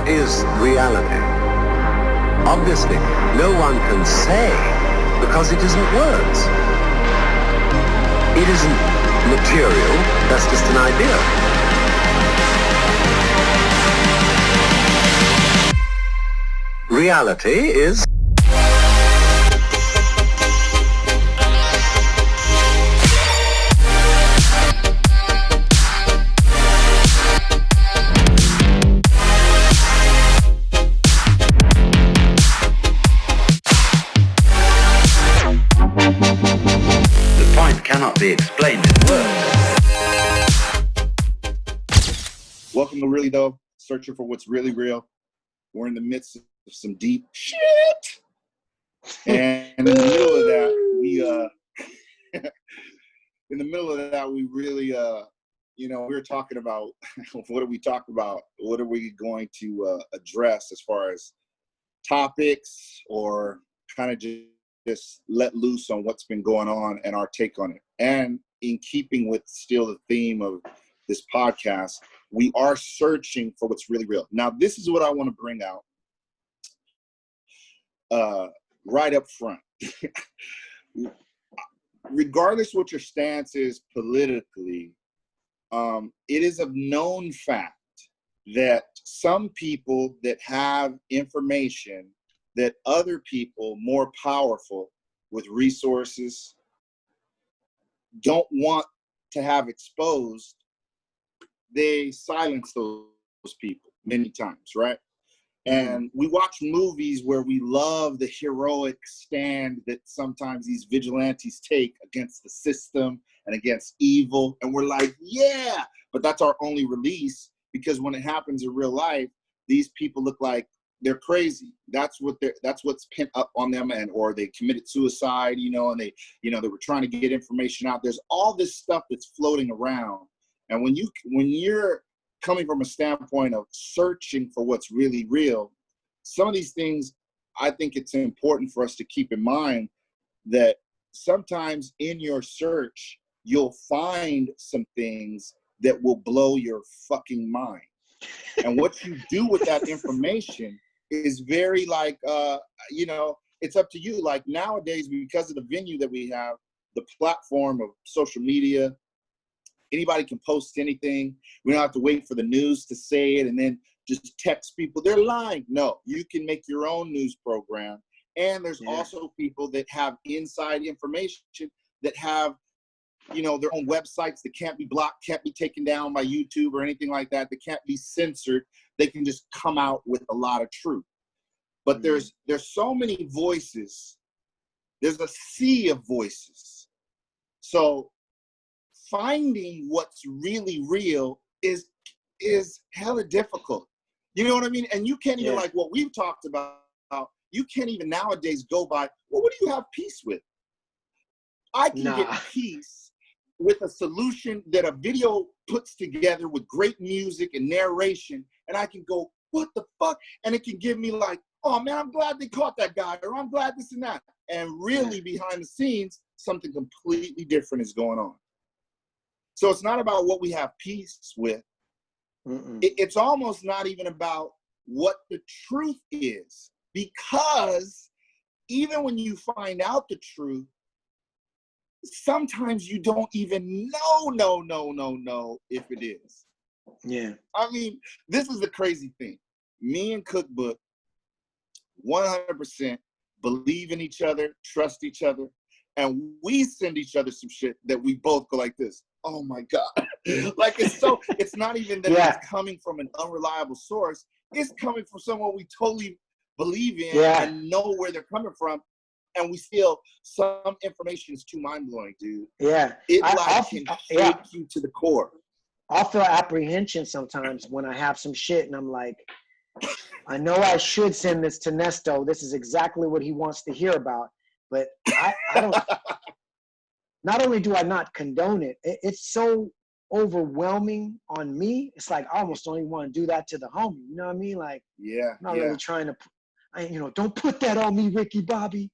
What is reality? Obviously, no one can say because it isn't words. It isn't material, that's just an idea. Reality is... cannot be explained in words. Welcome to Really Tho, searching for what's really real. We're in the midst of some deep shit. And in the middle of that, we really, we were talking about, what do we talk about? What are we going to address as far as topics, or kind of just let loose on what's been going on and our take on it. And in keeping with still the theme of this podcast, we are searching for what's really real. Now, this is what I want to bring out right up front. Regardless what your stance is politically, it is a known fact that some people that have information that other people more powerful with resources don't want to have exposed, they silence those people many times, right? And we watch movies where we love the heroic stand that sometimes these vigilantes take against the system and against evil. And we're like, yeah, but that's our only release, because when it happens in real life, these people look like they're crazy. That's what's pent up on them, and or they committed suicide, and they were trying to get information out. There's all this stuff that's floating around. And when you're coming from a standpoint of searching for what's really real, some of these things, I think it's important for us to keep in mind that sometimes in your search, you'll find some things that will blow your fucking mind. And what you do with that information is very it's up to you. Like nowadays, because of the venue that we have, the platform of social media, anybody can post anything. We don't have to wait for the news to say it and then just text people. They're lying. No, you can make your own news program. And there's also people that have inside information that have, their own websites that can't be blocked, can't be taken down by YouTube or anything like that. They can't be censored. They can just come out with a lot of truth. But there's so many voices. There's a sea of voices. So finding what's really real is hella difficult. You know what I mean? And you can't even, like what we've talked about, you can't even nowadays go by, well, what do you have peace with? I can get peace with a solution that a video puts together with great music and narration, and I can go, what the fuck? And it can give me like, oh man, I'm glad they caught that guy, or I'm glad this and that. And really behind the scenes, something completely different is going on. So it's not about what we have peace with. It's almost not even about what the truth is, because even when you find out the truth, sometimes you don't even know if it is. Yeah. I mean, this is the crazy thing. Me and Cookbook 100% believe in each other, trust each other, and we send each other some shit that we both go like this. Oh my God. Like it's not even that it's coming from an unreliable source. It's coming from someone we totally believe in and know where they're coming from. And we feel some information is too mind-blowing, dude. Yeah. It can shake you to the core. I'll feel apprehension sometimes when I have some shit and I'm like, I know I should send this to Nesto. This is exactly what he wants to hear about. But I don't, not only do I not condone it, it's so overwhelming on me. It's like, I almost don't even want to do that to the homie. You know what I mean? Like, I'm not really trying to, don't put that on me, Ricky Bobby.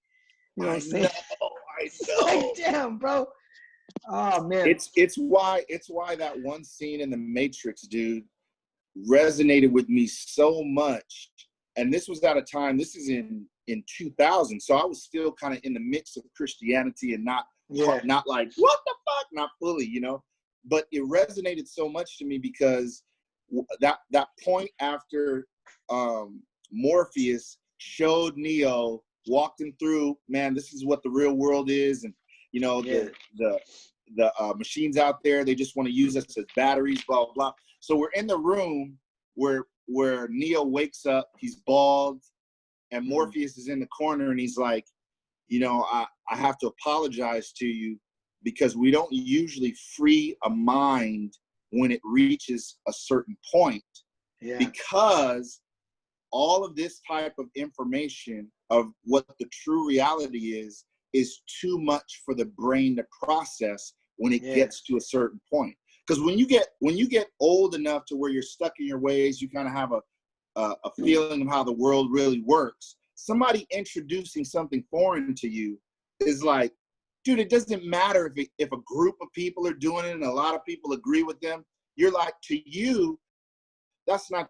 You know what I'm saying? I know. Like, damn, bro. Oh man. It's why that one scene in The Matrix, dude, resonated with me so much. And this was at a time, this is in 2000. So I was still kind of in the mix of Christianity and not like, what the fuck? Not fully, you know, but it resonated so much to me because that point after Morpheus showed Neo, walked him through, man, this is what the real world is. And, you know, the machines out there, they just want to use us as batteries, blah, blah, blah. So we're in the room where Neo wakes up, he's bald, and Morpheus is in the corner, and he's like, you know, I have to apologize to you because we don't usually free a mind when it reaches a certain point, because all of this type of information of what the true reality is too much for the brain to process when it gets to a certain point. Because when you get old enough to where you're stuck in your ways, you kind of have a feeling of how the world really works. Somebody introducing something foreign to you is like, dude, it doesn't matter if a group of people are doing it and a lot of people agree with them. You're like, to you, that's not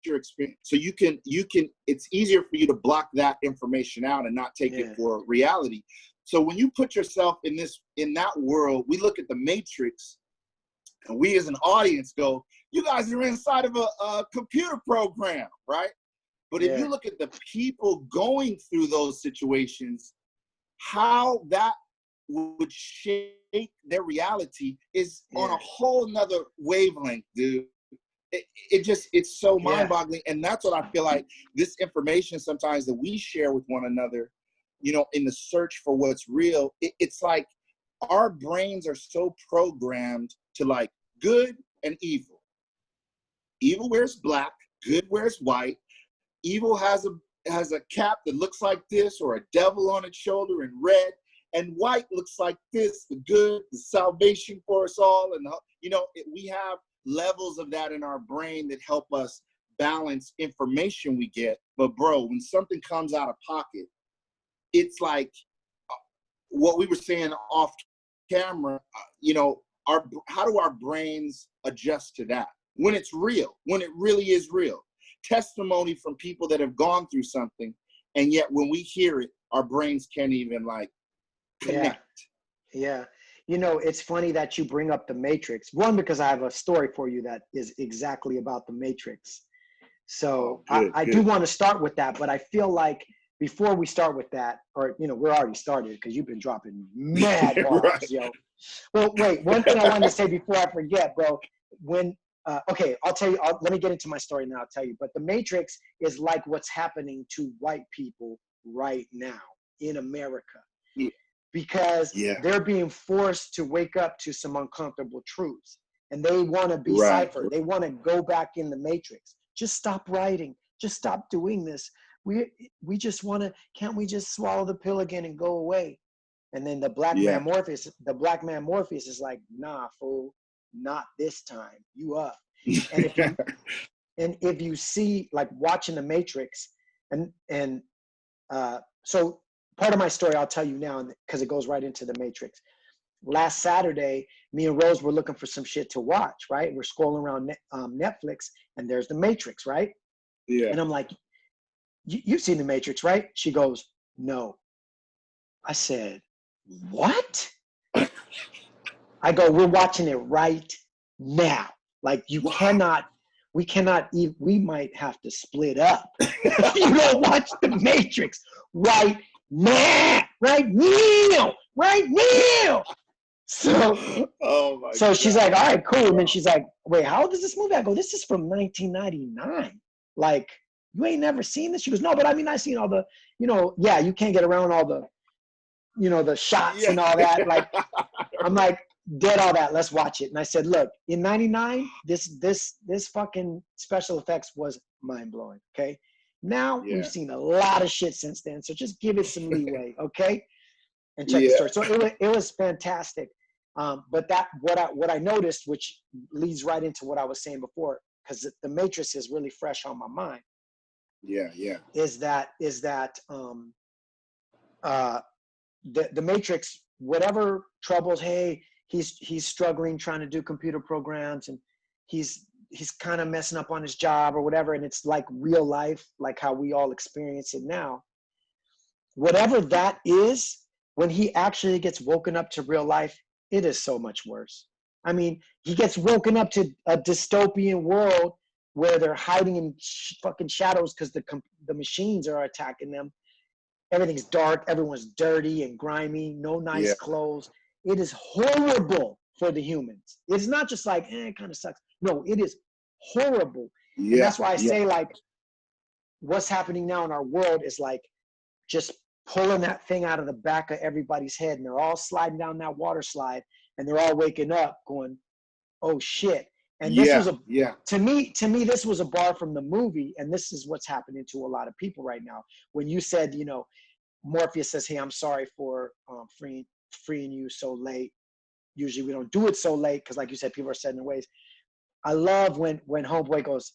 your experience. So you can it's easier for you to block that information out and not take it for reality. So when you put yourself in that world, we look at the Matrix and we as an audience go, you guys are inside of a computer program, right? But if you look at the people going through those situations, how that would shape their reality is on a whole nother wavelength, dude. It's so mind-boggling. And that's what I feel like this information sometimes that we share with one another, you know, in the search for what's real, it's like our brains are so programmed to like good and evil. Evil wears black, good wears white. Evil has a cap that looks like this, or a devil on its shoulder in red, and white looks like this, the good, the salvation for us all. And, you know, we have levels of that in our brain that help us balance information we get. But bro, when something comes out of pocket, it's like what we were saying off camera, you know, how do our brains adjust to that? When it's real, when it really is real. Testimony from people that have gone through something, and yet when we hear it, our brains can't even like connect. Yeah. You know, it's funny that you bring up the Matrix. One, because I have a story for you that is exactly about the Matrix. So I do want to start with that, but I feel like before we start with that, or, you know, we're already started because you've been dropping mad bars, yo. Well, wait, one thing I wanted to say before I forget, bro, when, okay, I'll tell you, let me get into my story now, I'll tell you, but the Matrix is like what's happening to white people right now in America. Yeah. Because they're being forced to wake up to some uncomfortable truths, and they want to be ciphered. They want to go back in the Matrix. Just stop writing. Just stop doing this. We just want to. Can't we just swallow the pill again and go away? And then the black man Morpheus is like, nah, fool, not this time. You up. And if you see, like, watching the Matrix, and so. Part of my story I'll tell you now because it goes right into the Matrix. Last Saturday, me and Rose were looking for some shit to watch, right? We're scrolling around Netflix, and there's the Matrix, right? Yeah. And I'm like, you've seen the Matrix, right? She goes, no. I said, what? I go, we're watching it right now. Like, we might have to split up. You don't watch the Matrix right now, right now. So she's like, all right, cool. And then she's like, wait, how old is this movie? I go, this is from 1999. Like, you ain't never seen this? She goes, no, but I mean, I've seen all the, you know, you can't get around all the, you know, the shots and all that. Like, I'm like, dead all that, let's watch it. And I said, look, in 99, this fucking special effects was mind-blowing, okay? Now we've seen a lot of shit since then, so just give it some leeway, okay? And check the story. So it was fantastic. But that what I noticed, which leads right into what I was saying before, because the Matrix is really fresh on my mind. Is that the Matrix, whatever troubles, hey, he's struggling trying to do computer programs, and he's he's kind of messing up on his job or whatever, and it's like real life, like how we all experience it now. Whatever that is, when he actually gets woken up to real life, it is so much worse. I mean, he gets woken up to a dystopian world where they're hiding in fucking shadows because the machines are attacking them. Everything's dark, everyone's dirty and grimy, no nice clothes. It is horrible for the humans. It's not just like, it kind of sucks. No, it is horrible. And that's why I say, like, what's happening now in our world is like just pulling that thing out of the back of everybody's head, and they're all sliding down that water slide, and they're all waking up going, oh shit. And this was to me, this was a bar from the movie, and this is what's happening to a lot of people right now. When you said, you know, Morpheus says, hey, I'm sorry for freeing you so late. Usually we don't do it so late because, like you said, people are set in their ways. I love when Homeboy goes,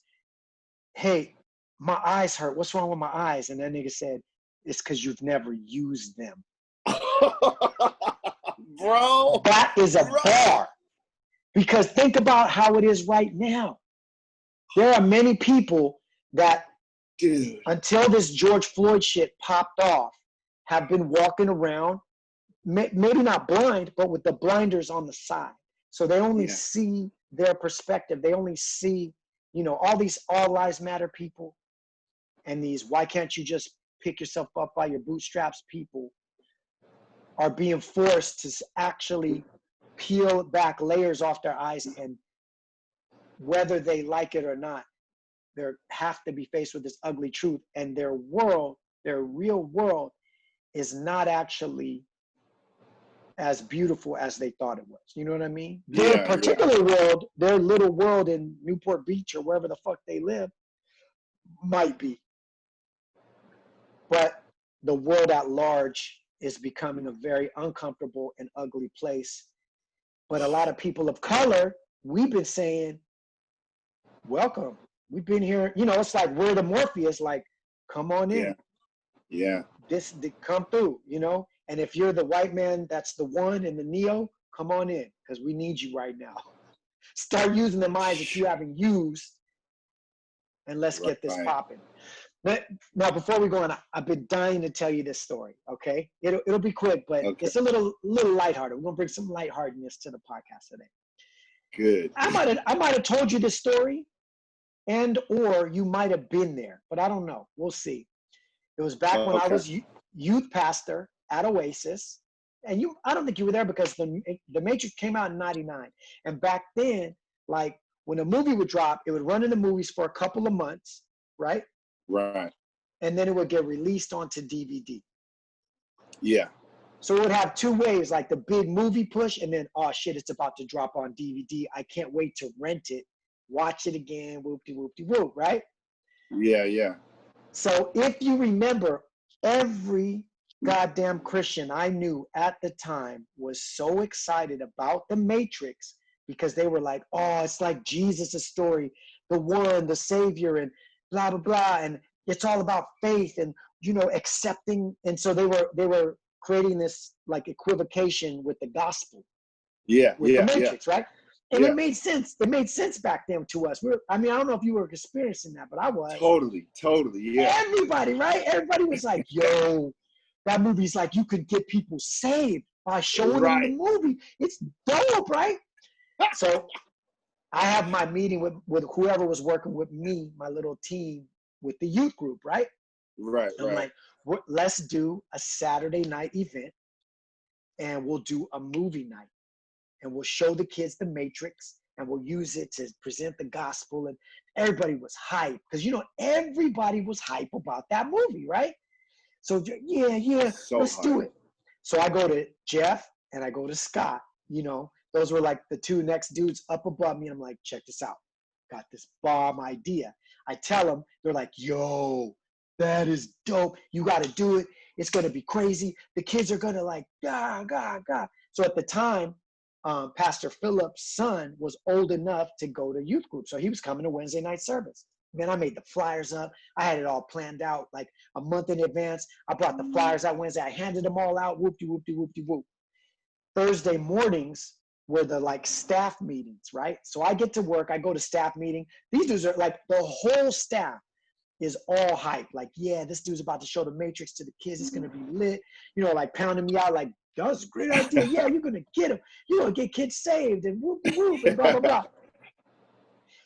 hey, my eyes hurt. What's wrong with my eyes? And that nigga said, it's because you've never used them. Bro. That is a bar. Because think about how it is right now. There are many people that, until this George Floyd shit popped off, have been walking around, maybe not blind, but with the blinders on the side. So they only see their perspective. They only see, you know, all these all lives matter people and these why can't you just pick yourself up by your bootstraps people are being forced to actually peel back layers off their eyes, and whether they like it or not, they have to be faced with this ugly truth, and their world, their real world, is not actually as beautiful as they thought it was. You know what I mean? Their particular world, their little world in Newport Beach or wherever the fuck they live, might be. But the world at large is becoming a very uncomfortable and ugly place. But a lot of people of color, we've been saying, welcome. We've been here, you know, it's like we're the Morpheus, like, come on in. Come through, you know? And if you're the white man, that's the one in the Neo, come on in, because we need you right now. Start using them eyes that you haven't used, and let's get this popping. But now, before we go on, I've been dying to tell you this story, okay? It'll be quick, but it's a little lighthearted. We're gonna bring some lightheartedness to the podcast today. Good. I might have told you this story, and or you might have been there, but I don't know. We'll see. It was back when I was youth pastor at Oasis, and I don't think you were there because the Matrix came out in '99, and back then, like when a movie would drop, it would run in the movies for a couple of months, right? Right. And then it would get released onto DVD. Yeah. So it would have two waves, like the big movie push, and then, oh shit, it's about to drop on DVD. I can't wait to rent it, watch it again, whoop-de-whoop-de-whoop, right? Yeah. So if you remember, every goddamn Christian I knew at the time was so excited about the Matrix because they were like, oh, it's like Jesus' story, the one, the savior, and blah, blah, blah. And it's all about faith and, you know, accepting. And so they were creating this like equivocation with the gospel. With the Matrix, right? And it made sense. It made sense back then to us. I don't know if you were experiencing that, but I was. Totally, yeah. Everybody, right? Everybody was like, yo, that movie's like you could get people saved by showing them the movie. It's dope, right? So I have my meeting with whoever was working with me, my little team, with the youth group, right? Right. I'm like, let's do a Saturday night event, and we'll do a movie night. And we'll show the kids the Matrix, and we'll use it to present the gospel. And everybody was hyped because, you know, everybody was hype about that movie, right? So let's do it. So I go to Jeff and I go to Scott. You know, those were like the two next dudes up above me. And I'm like, check this out. Got this bomb idea. I tell them, they're like, yo, that is dope. You got to do it. It's going to be crazy. The kids are going to like, God. So at the time, Pastor Philip's son was old enough to go to youth group. So he was coming to Wednesday night service. Man, I made the flyers up. I had it all planned out like a month in advance. I brought the flyers out Wednesday. I handed them all out. Whoop-de-whoop-de-whoop-de-whoop. Thursday mornings, were the like staff meetings, right? So I get to work, I go to staff meeting. These dudes are like, the whole staff is all hype. Like, yeah, this dude's about to show the Matrix to the kids. It's gonna be lit. You know, like pounding me out, like, that's a great idea. Yeah, you're gonna get them. You're gonna get kids saved and whoop whoop and blah blah blah.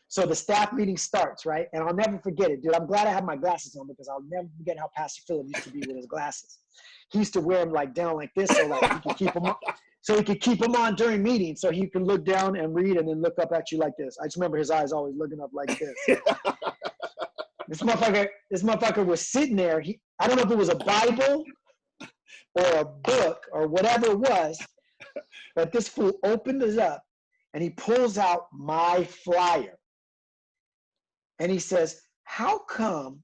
So the staff meeting starts, right? And I'll never forget it, dude. I'm glad I have my glasses on because I'll never forget how Pastor Philip used to be with his glasses. He used to wear them like down like this, so like he could keep them on, so he could keep them on during meetings, so he could look down and read and then look up at you like this. I just remember his eyes always looking up like this. This motherfucker was sitting there. I don't know if it was a Bible or a book or whatever it was, but this fool opened it up and he pulls out my flyer. And he says, how come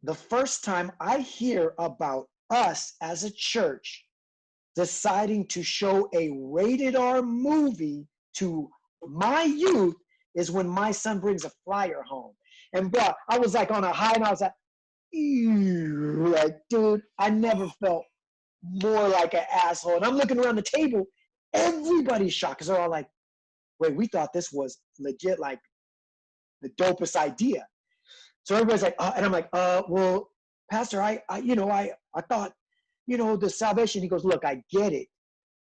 the first time I hear about us as a church deciding to show a rated R movie to my youth is when my son brings a flyer home? And bro, I was like on a high and I was like, ew, like, dude, I never felt more like an asshole. And I'm looking around the table, everybody's shocked because they're all like, wait, we thought this was legit, like the dopest idea. So everybody's like, and I'm like, well, Pastor, I thought, the salvation. He goes, look, I get it.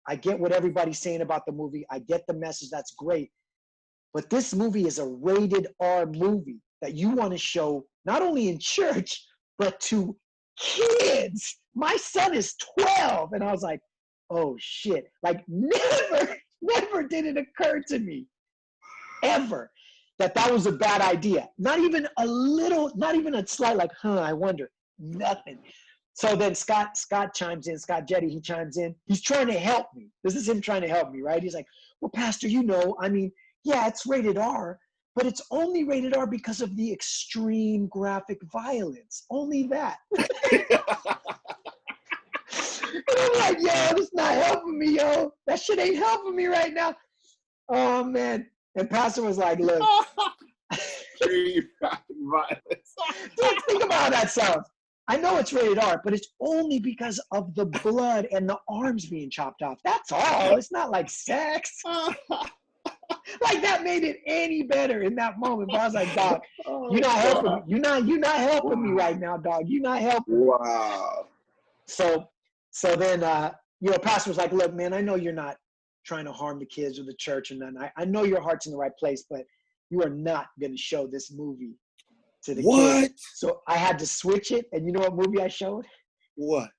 I get what everybody's saying about the movie. I get the message. That's great. But this movie is a rated R movie that you want to show not only in church, but to kids. My son is 12. And I was like, oh shit. Like never did it occur to me ever that was a bad idea. Not even a little, not even a slight like, I wonder, nothing. So then Scott chimes in, Scott Jetty, he chimes in. He's trying to help me. This is him trying to help me, right? He's like, well, Pastor, I mean, yeah, it's rated R, but it's only rated R because of the extreme graphic violence. Only that. And I'm like, yo, that's not helping me, yo. That shit ain't helping me right now. Oh, man. And Pastor was like, look. Extreme graphic violence. Dude, think about how that sounds. I know it's rated R, but it's only because of the blood and the arms being chopped off. That's all. It's not like sex. Like that made it any better in that moment. But I was like, dog, you're not helping me. You're not helping me right now, dog. You're not helping me. Wow. So then Pastor was like, look, man, I know you're not trying to harm the kids or the church and nothing. I know your heart's in the right place, but you are not gonna show this movie to the kids. So I had to switch it, and you know what movie I showed? What?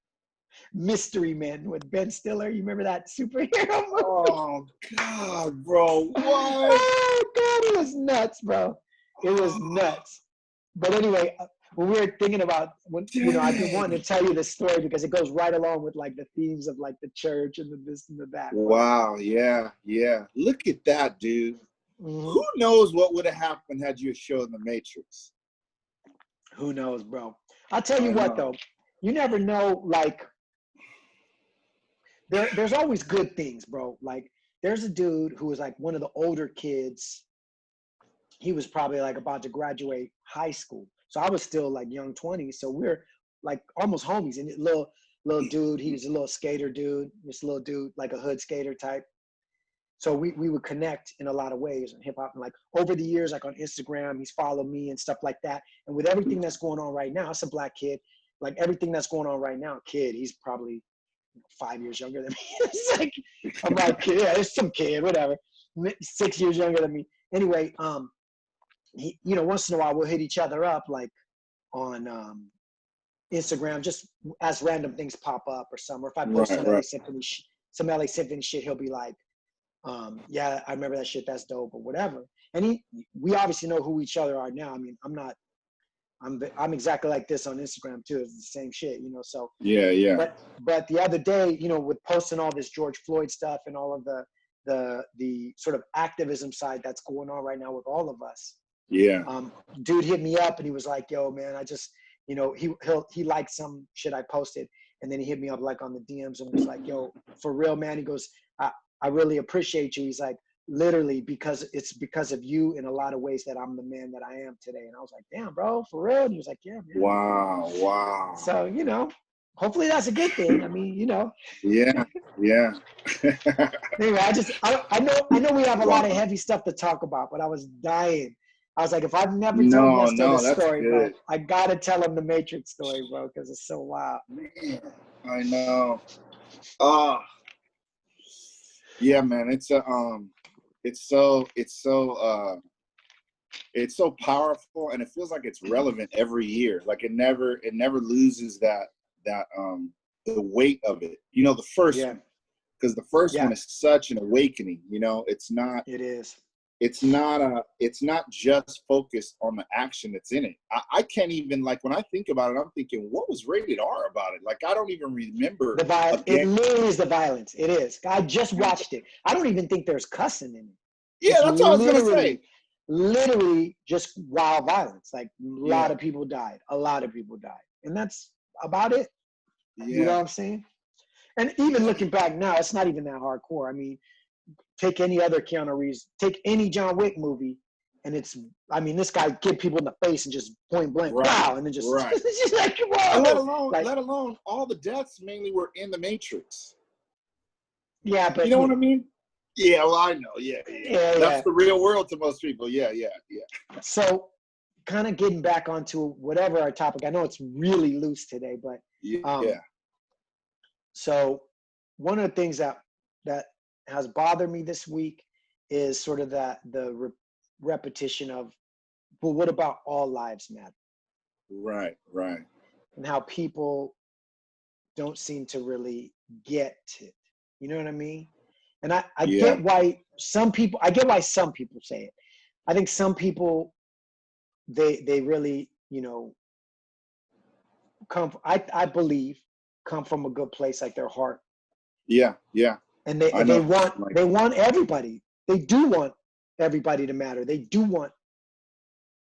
Mystery Men with Ben Stiller. You remember that superhero movie? Oh God, bro! What? Oh God, it was nuts, bro. It was nuts. But anyway, when we were thinking about I've been wanting to tell you this story because it goes right along with like the themes of like the church and the this and the that. Wow, yeah. Look at that, dude. Mm-hmm. Who knows what would have happened had you shown the Matrix? Who knows, bro? I'll tell you what, though. You never know, like, there's always good things, bro. Like, there's a dude who was, like, one of the older kids. He was probably, like, about to graduate high school. So I was still, like, young 20s. So we're, like, almost homies. And little dude, he was a little skater dude. This little dude, like a hood skater type. So we would connect in a lot of ways in hip hop. And like over the years, like on Instagram, he's followed me and stuff like that. And with everything that's going on right now, it's a black kid. Like everything that's going on right now, he's probably 5 years younger than me. It's like, I'm like, yeah, it's some kid, whatever. 6 years younger than me. Anyway, he, once in a while we'll hit each other up like on Instagram, just as random things pop up or something. Or if I post some LA Symphony shit, he'll be like, yeah, I remember that shit. That's dope, or whatever. And we obviously know who each other are now. I mean, I'm exactly like this on Instagram too. It's the same shit, So yeah. But the other day, with posting all this George Floyd stuff and all of the sort of activism side that's going on right now with all of us. Yeah. Dude hit me up and he was like, "Yo, man, I just, he liked some shit I posted, and then he hit me up like on the DMs and was like, yo, for real, man." He goes, I really appreciate you. He's like, literally, because of you in a lot of ways that I'm the man that I am today. And I was like, damn, bro, for real? And he was like, yeah, man. Wow. So, hopefully that's a good thing. I mean, Yeah. anyway, I know we have a lot of Wow. heavy stuff to talk about, but I was dying. I was like, if I've never told No, Nesto this that's story, bro, good. I gotta tell him the Matrix story, bro, because it's so wild. Man, I know. Yeah, man. It's so powerful, and it feels like it's relevant every year. Like it never loses that the weight of it. The first one, because the first one is such an awakening. It's not. It is. It's not just focused on the action that's in it. I can't even, like, when I think about it, I'm thinking, what was rated R about it? Like, I don't even remember. It literally is the violence. It is. I just watched it. I don't even think there's cussing in it. Yeah, that's what I was gonna say. Literally just wild violence. Like, a lot of people died. And that's about it. Yeah. You know what I'm saying? And even looking back now, it's not even that hardcore. I mean, take any other Keanu Reeves, take any John Wick movie, and this guy get people in the face and just point blank, wow, and then just, it's just like, whoa. And let alone all the deaths mainly were in the Matrix. Yeah, but you know what I mean? Yeah, well, I know. Yeah. That's the real world to most people. Yeah. So, kind of getting back onto whatever our topic. I know it's really loose today, but So, one of the things that has bothered me this week is sort of the repetition of, well, what about all lives matter? Right. And how people don't seem to really get it. You know what I mean? And I get why some people say it. I think some people, they really, I believe come from a good place, like their heart. Yeah. And they want everybody. They do want everybody to matter. They do want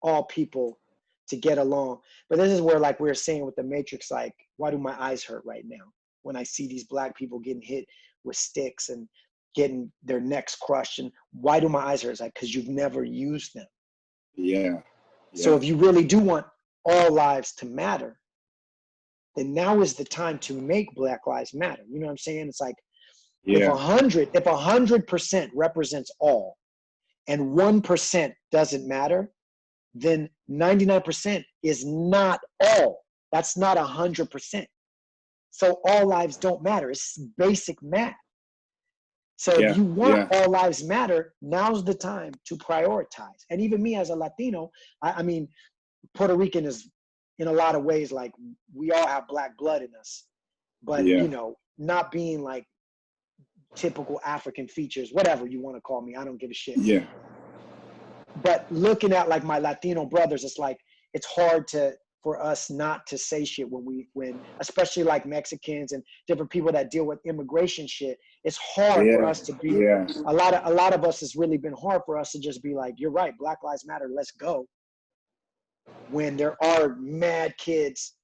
all people to get along. But this is where, like we were saying with the Matrix, like, why do my eyes hurt right now when I see these Black people getting hit with sticks and getting their necks crushed? And why do my eyes hurt? It's like, because you've never used them. Yeah. So if you really do want all lives to matter, then now is the time to make Black lives matter. You know what I'm saying? It's like, if 100% represents all and 1% doesn't matter, then 99% is not all. That's not 100%. So all lives don't matter. It's basic math. So if you want all lives matter, now's the time to prioritize. And even me as a Latino, I mean, Puerto Rican is in a lot of ways, like, we all have Black blood in us, but not being like typical African features, whatever you want to call me, I don't give a shit. Yeah. But looking at, like, my Latino brothers, it's like, it's hard for us not to say shit when especially like Mexicans and different people that deal with immigration shit. It's hard for us to be. A lot of us, it's really been hard for us to just be like, you're right, Black Lives Matter, let's go. When there are mad kids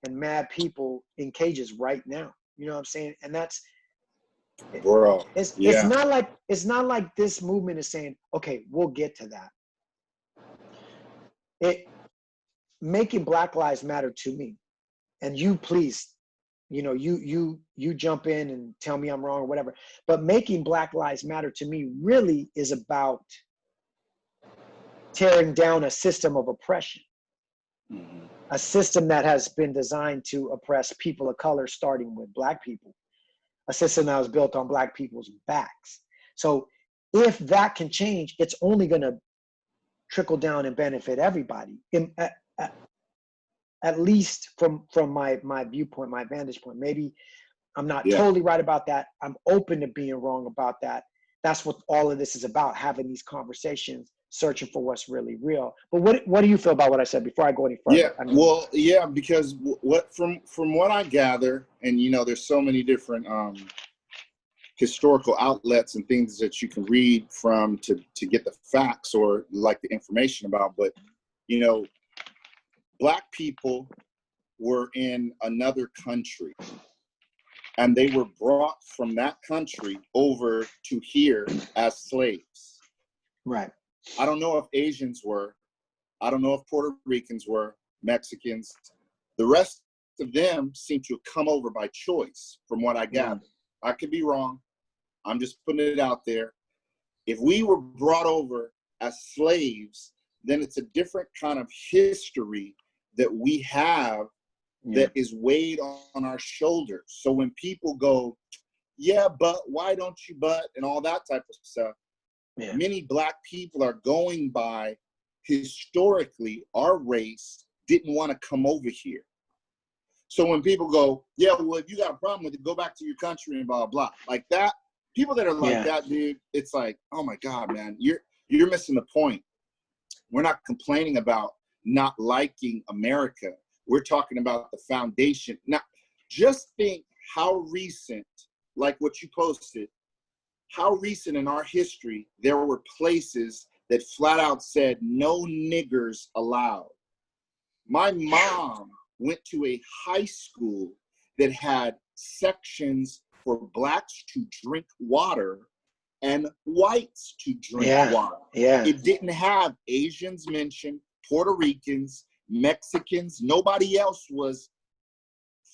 and mad people in cages right now, you know what I'm saying? And that's, bro. It's not like this movement is saying, okay, we'll get to that. Making Black Lives Matter to me, and you please, you jump in and tell me I'm wrong or whatever, but making Black Lives Matter to me really is about tearing down a system of oppression. Mm-hmm. A system that has been designed to oppress people of color, starting with Black people. A system that was built on Black people's backs. So if that can change, it's only going to trickle down and benefit everybody. At least from my viewpoint, my vantage point. Maybe I'm not totally right about that. I'm open to being wrong about that. That's what all of this is about, having these conversations, searching for what's really real. But what do you feel about what I said before I go any further? Because what from what I gather, and there's so many different historical outlets and things that you can read from to get the facts or like the information about, but Black people were in another country and they were brought from that country over to here as slaves. Right. I don't know if Asians were. I don't know if Puerto Ricans were, Mexicans. The rest of them seem to have come over by choice, from what I gather. I could be wrong. I'm just putting it out there. If we were brought over as slaves, then it's a different kind of history that we have that is weighed on our shoulders. So when people go, yeah, but why don't you but, and all that type of stuff, many Black people are going by, historically, our race didn't want to come over here. So when people go, yeah, well, if you got a problem with it, go back to your country and blah, blah, like that, people that are like that, dude, it's like, oh my God, man, you're missing the point. We're not complaining about not liking America. We're talking about the foundation. Now, just think how recent, like what you posted, how recent in our history there were places that flat out said no niggers allowed. My mom went to a high school that had sections for Blacks to drink water and whites to drink water. It didn't have Asians mentioned, Puerto Ricans, Mexicans. Nobody else was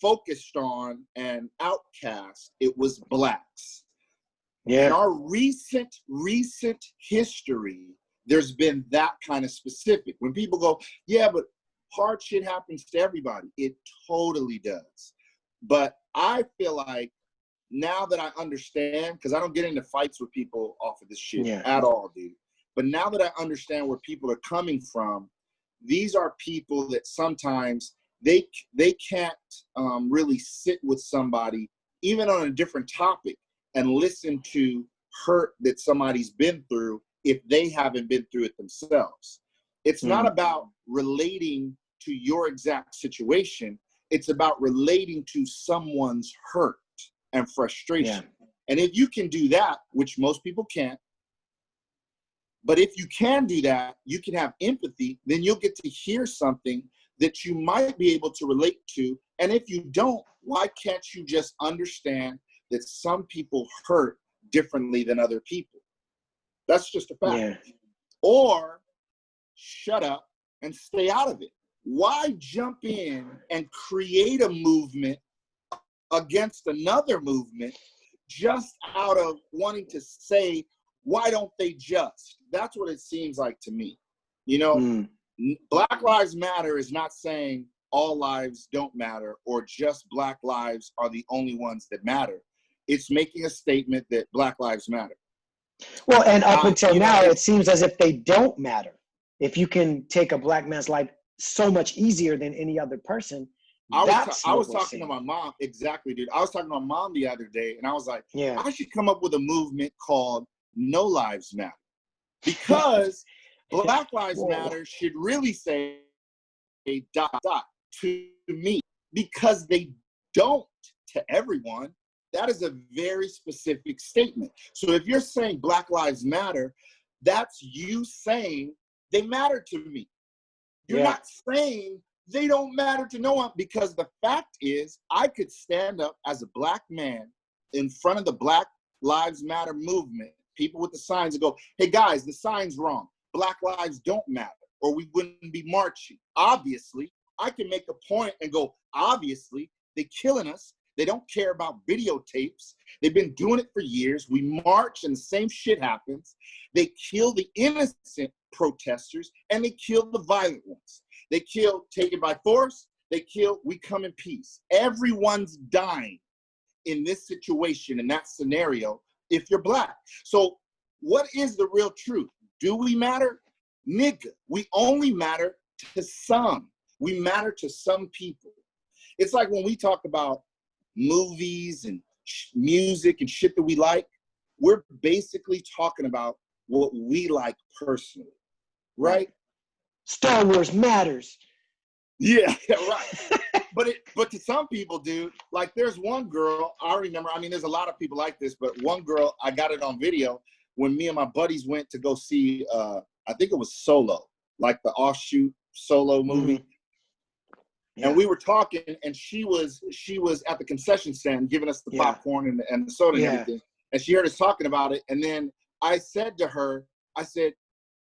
focused on and outcast. It was Blacks. In our recent history, there's been that kind of specific. When people go, yeah, but hard shit happens to everybody. It totally does. But I feel like now that I understand, because I don't get into fights with people off of this shit at all, dude. But now that I understand where people are coming from, these are people that sometimes they can't really sit with somebody, even on a different topic, and listen to hurt that somebody's been through if they haven't been through it themselves. It's not about relating to your exact situation. It's about relating to someone's hurt and frustration. And if you can do that, which most people can't, but if you can do that, you can have empathy, then you'll get to hear something that you might be able to relate to. And if you don't, why can't you just understand that some people hurt differently than other people? That's just a fact. Or shut up and stay out of it. Why jump in and create a movement against another movement just out of wanting to say, why don't they just? That's what it seems like to me. You know, Black Lives Matter is not saying all lives don't matter or just Black lives are the only ones that matter. It's making a statement that Black lives matter. Well, and up until now, it seems as if they don't matter. If you can take a Black man's life so much easier than any other person, I was talking to my mom. Exactly, dude. I was talking to my mom the other day, and I was like, I should come up with a movement called No Lives Matter. Because Black Lives Matter should really say to me. Because they don't to everyone. That is a very specific statement. So if you're saying Black Lives Matter, that's you saying they matter to me. You're not saying they don't matter to no one, because the fact is I could stand up as a Black man in front of the Black Lives Matter movement, people with the signs, and go, hey guys, the sign's wrong. Black lives don't matter, or we wouldn't be marching. Obviously, I can make a point and go, obviously, they're killing us. They don't care about videotapes. They've been doing it for years. We march and the same shit happens. They kill the innocent protesters and they kill the violent ones. They kill, take it by force. They kill, we come in peace. Everyone's dying in this situation, in that scenario, if you're Black. So what is the real truth? Do we matter? Nigga, we only matter to some. We matter to some people. It's like when we talk about movies and music and shit that we like, we're basically talking about what we like personally, right? Star Wars matters. Yeah, right. But to some people, dude, like there's one girl, I remember, I mean, there's a lot of people like this, but one girl, I got it on video when me and my buddies went to go see, I think it was Solo, like the offshoot Solo movie. And we were talking, and she was at the concession stand giving us the popcorn and the soda and everything. And she heard us talking about it. And then I said to her, I said,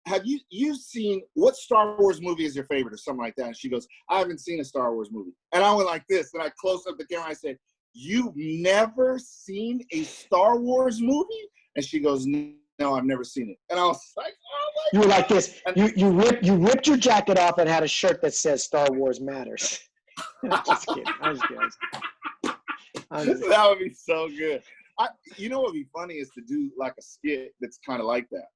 have you seen, what Star Wars movie is your favorite or something like that? And she goes, I haven't seen a Star Wars movie. And I went like this, and I closed up the camera. And I said, you've never seen a Star Wars movie? And she goes, no, I've never seen it. And I was like, oh my You were like God. this. You ripped your jacket off and had a shirt that says Star Wars Matters. I'm just kidding. I'm just kidding. That would be so good. You know what would be funny is to do like a skit that's kind of like that.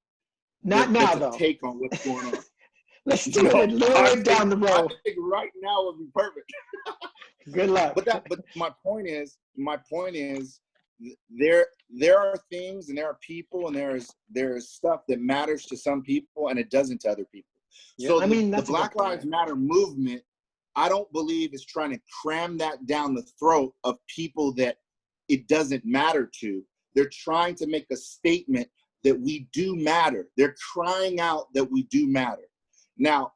Not now, that's though. a take on what's going on. Let's do it a little bit down the road. I think right now would be perfect. Good luck. But my point is, there are things and there are people and there's stuff that matters to some people and it doesn't to other people. Yeah, So that's the Black Lives Matter movement, I don't believe is trying to cram that down the throat of people that it doesn't matter to. They're trying to make a statement that we do matter. They're crying out that we do matter. Now,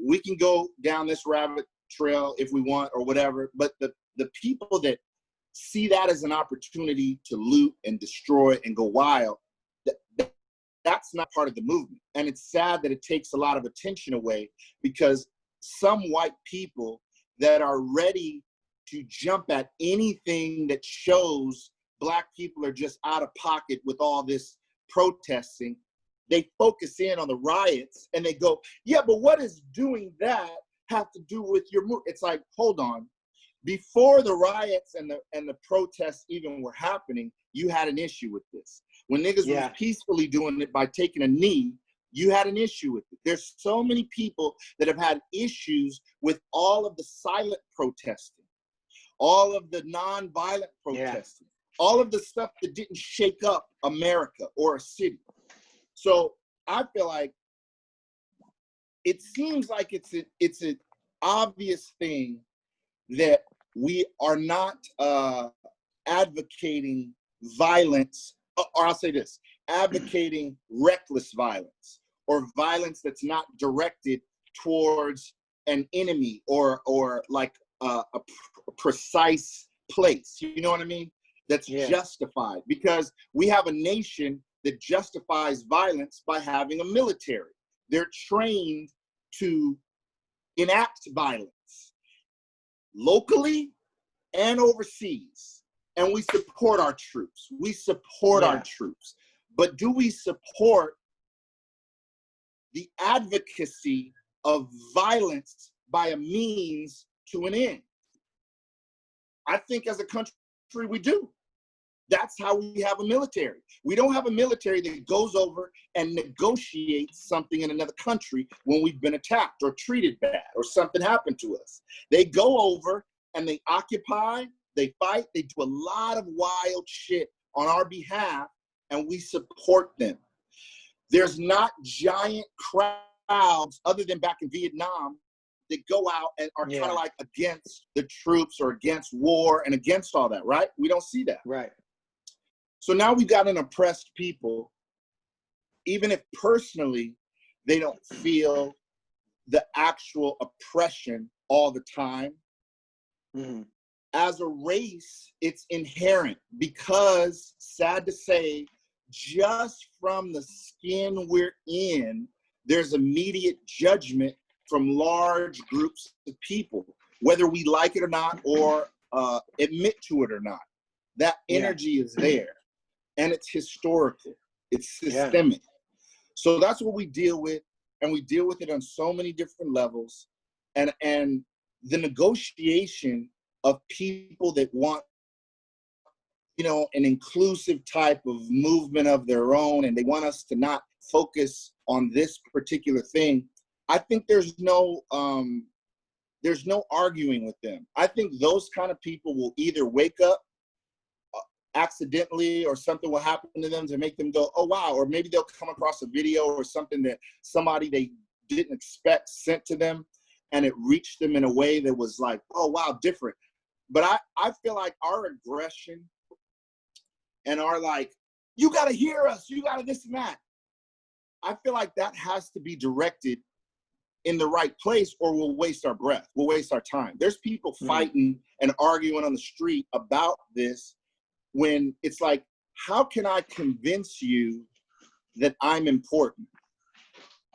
we can go down this rabbit trail if we want or whatever, but the people that see that as an opportunity to loot and destroy and go wild, that's not part of the movement. And it's sad that it takes a lot of attention away because some white people that are ready to jump at anything that shows Black people are just out of pocket with all this protesting, they focus in on the riots and they go, yeah, but what does doing that have to do with your move? It's like, hold on. Before the riots and the protests even were happening, you had an issue with this. When niggas was peacefully doing it by taking a knee, you had an issue with it. There's so many people that have had issues with all of the silent protesting, all of the non-violent protesting, all of the stuff that didn't shake up America or a city. So I feel like it seems like it's an obvious thing that we are not advocating violence, or I'll say this, advocating reckless violence or violence that's not directed towards an enemy or like a precise place. You know what I mean? That's justified, because we have a nation that justifies violence by having a military. They're trained to enact violence locally and overseas. And we support our troops. We support our troops. But do we support the advocacy of violence by a means to an end? I think as a country we do. That's how we have a military. We don't have a military that goes over and negotiates something in another country when we've been attacked or treated bad or something happened to us. They go over and they occupy, they fight, they do a lot of wild shit on our behalf, and we support them. There's not giant crowds other than back in Vietnam that go out and are kind of like against the troops or against war and against all that, right? We don't see that. Right. So now we've got an oppressed people, even if personally they don't feel the actual oppression all the time. Mm-hmm. As a race, it's inherent because, sad to say, just from the skin we're in, there's immediate judgment from large groups of people, whether we like it or not, or admit to it or not. That energy is there, and it's historical. It's systemic. So that's what we deal with, and we deal with it on so many different levels. And the negotiation of people that want, you know, an inclusive type of movement of their own, and they want us to not focus on this particular thing. I think there's no arguing with them. I think those kind of people will either wake up accidentally or something will happen to them to make them go, oh, wow. Or maybe they'll come across a video or something that somebody they didn't expect sent to them, and it reached them in a way that was like, oh, wow, different. But I feel like our aggression and our like, you got to hear us, you got to this and that. I feel like that has to be directed in the right place, or we'll waste our breath. We'll waste our time. There's people fighting and arguing on the street about this when it's like, how can I convince you that I'm important?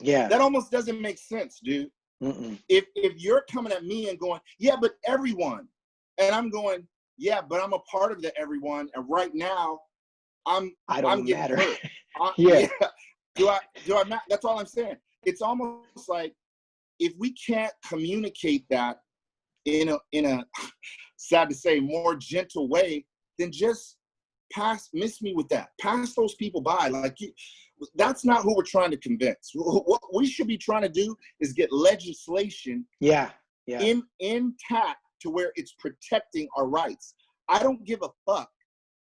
Yeah. That almost doesn't make sense, dude. Mm-mm. If you're coming at me and going, yeah, but everyone, and I'm going, yeah, but I'm a part of the everyone, and right now I'm getting matter. hurt. Yeah. Do I not? That's all I'm saying. It's almost like if we can't communicate that in a sad to say more gentle way, then just miss me with that. Pass those people by. Like that's not who we're trying to convince. What we should be trying to do is get legislation intact to where it's protecting our rights. I don't give a fuck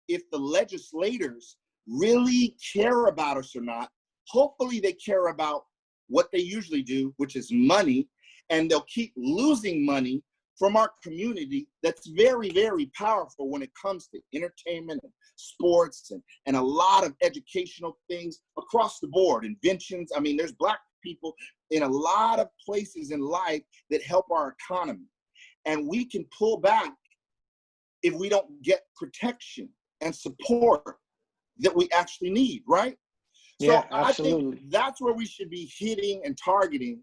if the legislators really care about us or not. Hopefully they care about what they usually do, which is money, and they'll keep losing money from our community that's very, very powerful when it comes to entertainment and sports and a lot of educational things across the board, inventions. I mean, there's Black people in a lot of places in life that help our economy. And we can pull back if we don't get protection and support that we actually need, right? Yeah, So absolutely. I think that's where we should be hitting and targeting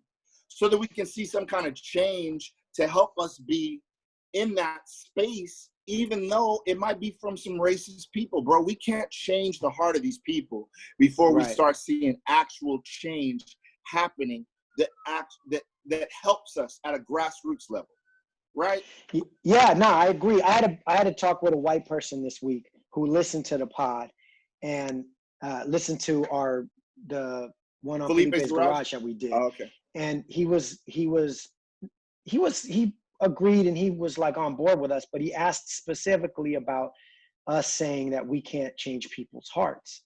so that we can see some kind of change to help us be in that space, even though it might be from some racist people, bro. We can't change the heart of these people before we start seeing actual change happening that helps us at a grassroots level, right? Yeah, no, I agree. I had a talk with a white person this week who listened to the pod and listened to the one on Felipe's Garage that we did. Oh, okay. And he agreed and he was like on board with us, but he asked specifically about us saying that we can't change people's hearts.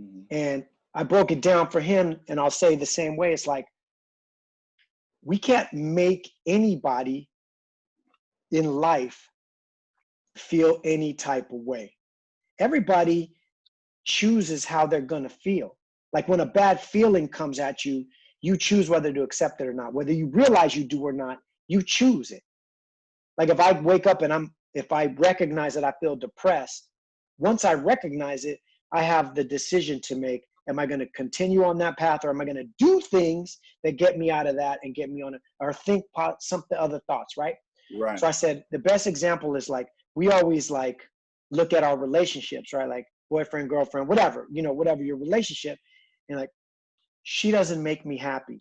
Mm-hmm. And I broke it down for him, and I'll say the same way. It's like, we can't make anybody in life feel any type of way. Everybody chooses how they're going to feel. Like when a bad feeling comes at you, you choose whether to accept it or not. Whether you realize you do or not, you choose it. Like if I wake up and if I recognize that I feel depressed, once I recognize it, I have the decision to make. Am I going to continue on that path, or am I going to do things that get me out of that and get me on it, or think something other thoughts, right? Right. So I said the best example is like we always like look at our relationships, right? Like boyfriend, girlfriend, whatever, whatever your relationship, and like, she doesn't make me happy.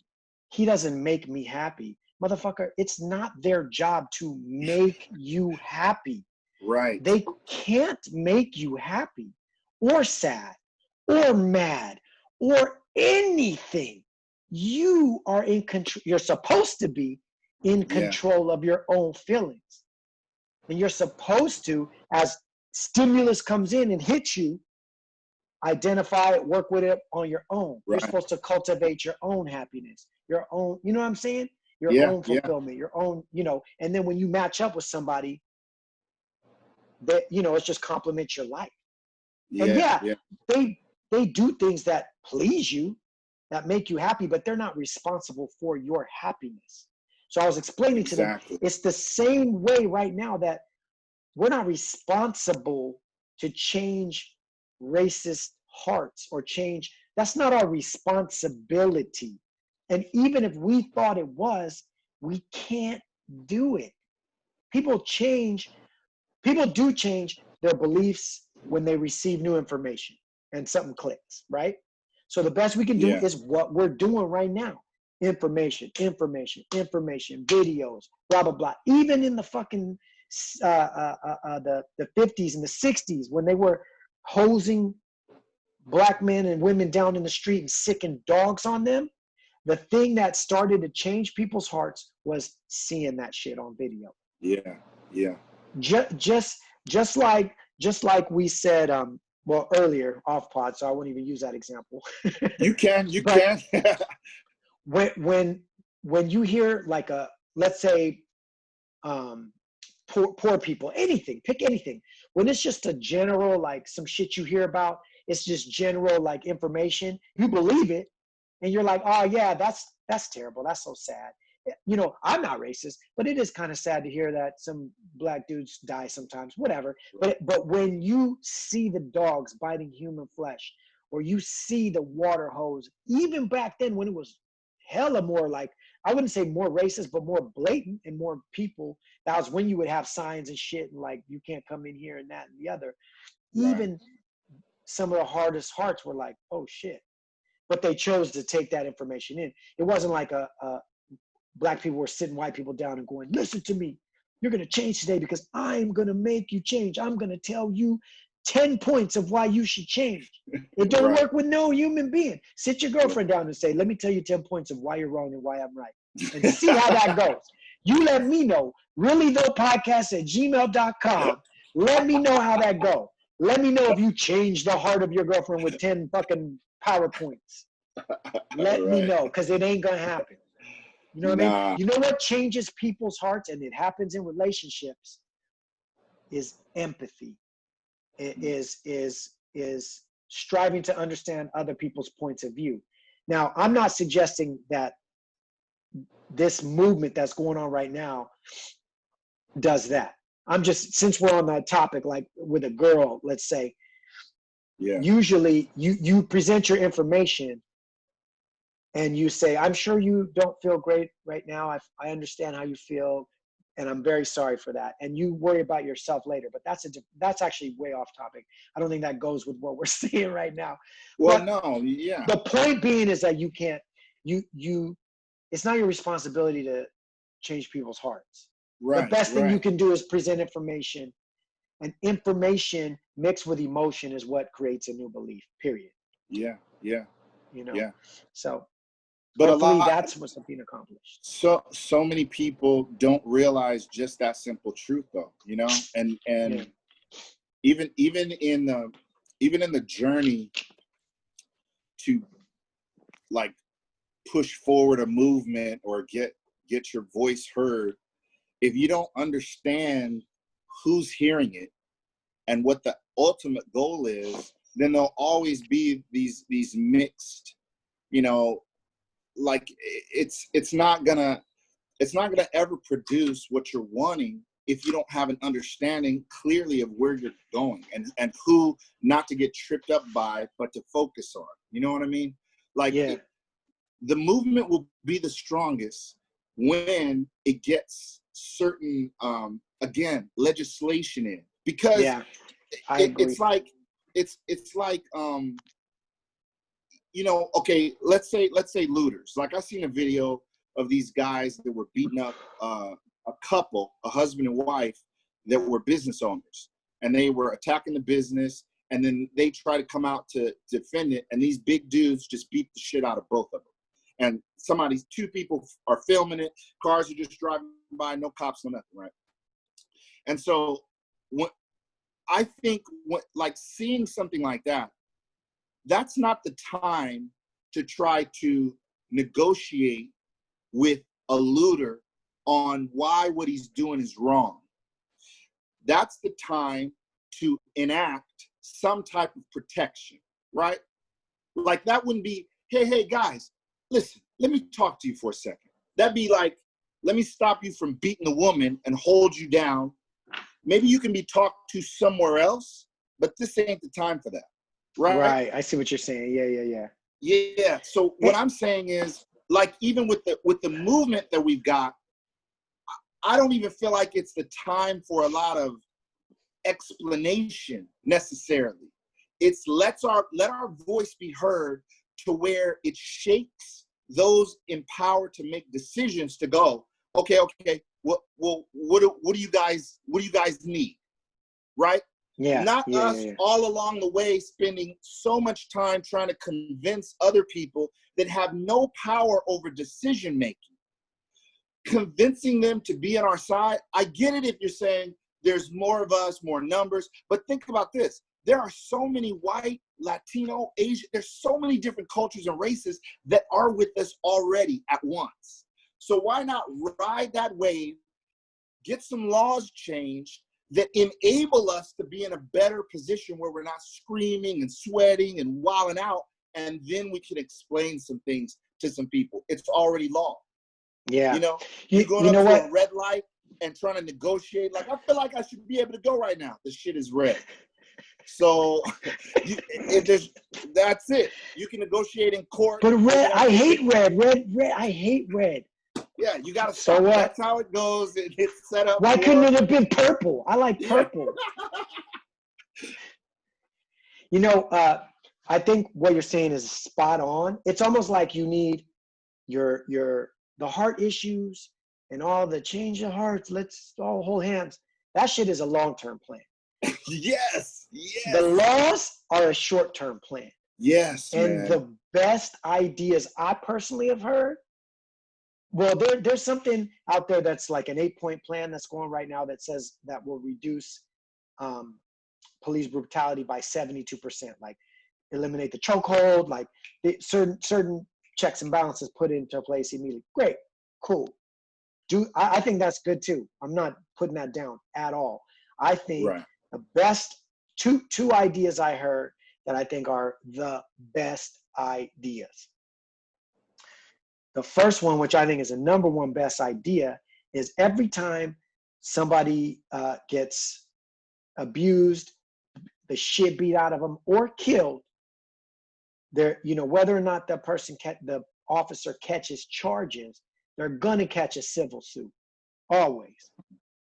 He doesn't make me happy. Motherfucker, it's not their job to make you happy. Right. They can't make you happy or sad or mad or anything. You are in control. You're supposed to be in control of your own feelings. And you're supposed to, as stimulus comes in and hits you, identify it, work with it on your own. Right. You're supposed to cultivate your own happiness, your own, you know what I'm saying? Your own fulfillment, your own, and then when you match up with somebody that, it just complements your life. And they do things that please you, that make you happy, but they're not responsible for your happiness. So I was explaining to them, it's the same way right now that we're not responsible to change racist hearts or change. That's not our responsibility. And even if we thought it was, we can't do it. People do change their beliefs when they receive new information and something clicks, right? So the best we can do is what we're doing right now. Information, videos, blah, blah, blah. Even in the fucking the 50s and the 60s, when they were hosing Black men and women down in the street and sicking dogs on them, the thing that started to change people's hearts was seeing that shit on video. Yeah. Just like we said, earlier off pod, so I won't even use that example. You can. When you hear like let's say, poor people, anything, pick anything. When it's just a general, like some shit you hear about, it's just general like information, you believe it, and you're like, oh yeah, that's terrible, that's so sad. I'm not racist, but it is kind of sad to hear that some Black dudes die sometimes, whatever. But when you see the dogs biting human flesh, or you see the water hose, even back then when it was hella more like, I wouldn't say more racist, but more blatant and more people. That was when you would have signs and shit and like, you can't come in here and that and the other. Even some of the hardest hearts were like, oh shit. But they chose to take that information in. It wasn't like black people were sitting white people down and going, listen to me. You're going to change today because I'm going to make you change. I'm going to tell you 10 points of why you should change. It don't work with no human being. Sit your girlfriend down and say, let me tell you 10 points of why you're wrong and why I'm right. And see how that goes. You let me know. reallythopodcast@gmail.com. Let me know how that goes. Let me know if you changed the heart of your girlfriend with 10 fucking PowerPoints. Let me know, because it ain't going to happen. You know what I mean? You know what changes people's hearts, and it happens in relationships, is empathy. It is striving to understand other people's points of view. Now, I'm not suggesting that this movement that's going on right now does that. I'm just, since we're on that topic, like with a girl, let's say, usually you present your information and you say, I'm sure you don't feel great right now. I understand how you feel, and I'm very sorry for that. And you worry about yourself later, but that's actually way off topic. I don't think that goes with what we're saying right now. Well, but no, yeah. The point being is that you can't, it's not your responsibility to change people's hearts. Right. The best thing you can do is present information, and information mixed with emotion is what creates a new belief, period. Yeah. You know? Yeah. So, but hopefully that's what's being accomplished. So many people don't realize just that simple truth, though, you know, and even in the journey to like push forward a movement or get your voice heard, if you don't understand who's hearing it and what the ultimate goal is, then there'll always be these mixed, you know, like it's not gonna ever produce what you're wanting if you don't have an understanding clearly of where you're going and who not to get tripped up by, but to focus on. You know what I mean? Like the movement will be the strongest when it gets certain again, legislation in, because it's like you know, okay, let's say looters. Like, I seen a video of these guys that were beating up a couple, a husband and wife, that were business owners, and they were attacking the business, and then they try to come out to defend it, and these big dudes just beat the shit out of both of them. And two people are filming it, cars are just driving by, no cops, no nothing, right? And so I think like seeing something like that, that's not the time to try to negotiate with a looter on why what he's doing is wrong. That's the time to enact some type of protection, right? Like, that wouldn't be, hey guys, listen, let me talk to you for a second. That'd be like, let me stop you from beating the woman and hold you down. Maybe you can be talked to somewhere else, but this ain't the time for that. Right. I see what you're saying. Yeah. So what I'm saying is, like, even with the movement that we've got, I don't even feel like it's the time for a lot of explanation necessarily. It's let our voice be heard to where it shakes those empowered to make decisions to go, okay. What do you guys need? Right? Not us all along the way spending so much time trying to convince other people that have no power over decision making, convincing them to be on our side. I get it if you're saying there's more of us, more numbers, but think about this. There are so many white, Latino, Asian, there's so many different cultures and races that are with us already at once. So why not ride that wave, get some laws changed that enable us to be in a better position where we're not screaming and sweating and wilding out, and then we can explain some things to some people. It's already law. Yeah. You know, you're going up to a red light and trying to negotiate. Like, I feel like I should be able to go right now. The shit is red. So that's it. You can negotiate in court. But red, I hate red. Red, I hate red. Yeah, you got to So stop. what? That's how it goes. It's set up. Why couldn't it have been purple? I like purple. You know, I think what you're saying is spot on. It's almost like you need the heart issues and all the change of hearts. Let's all hold hands. That shit is a long-term plan. Yes. The laws are a short-term plan. Yes, and man. The best ideas I personally have heard. Well, there's something out there that's like an 8-point plan that's going right now that says that will reduce police brutality by 72%. Like eliminate the chokehold, like certain checks and balances put into place immediately. Great, cool. I think that's good too. I'm not putting that down at all. I think the best two ideas I heard that I think are the best ideas. The first one, which I think is the number one best idea, is every time somebody gets abused, the shit beat out of them, or killed, whether or not the officer catches charges, they're gonna catch a civil suit, always.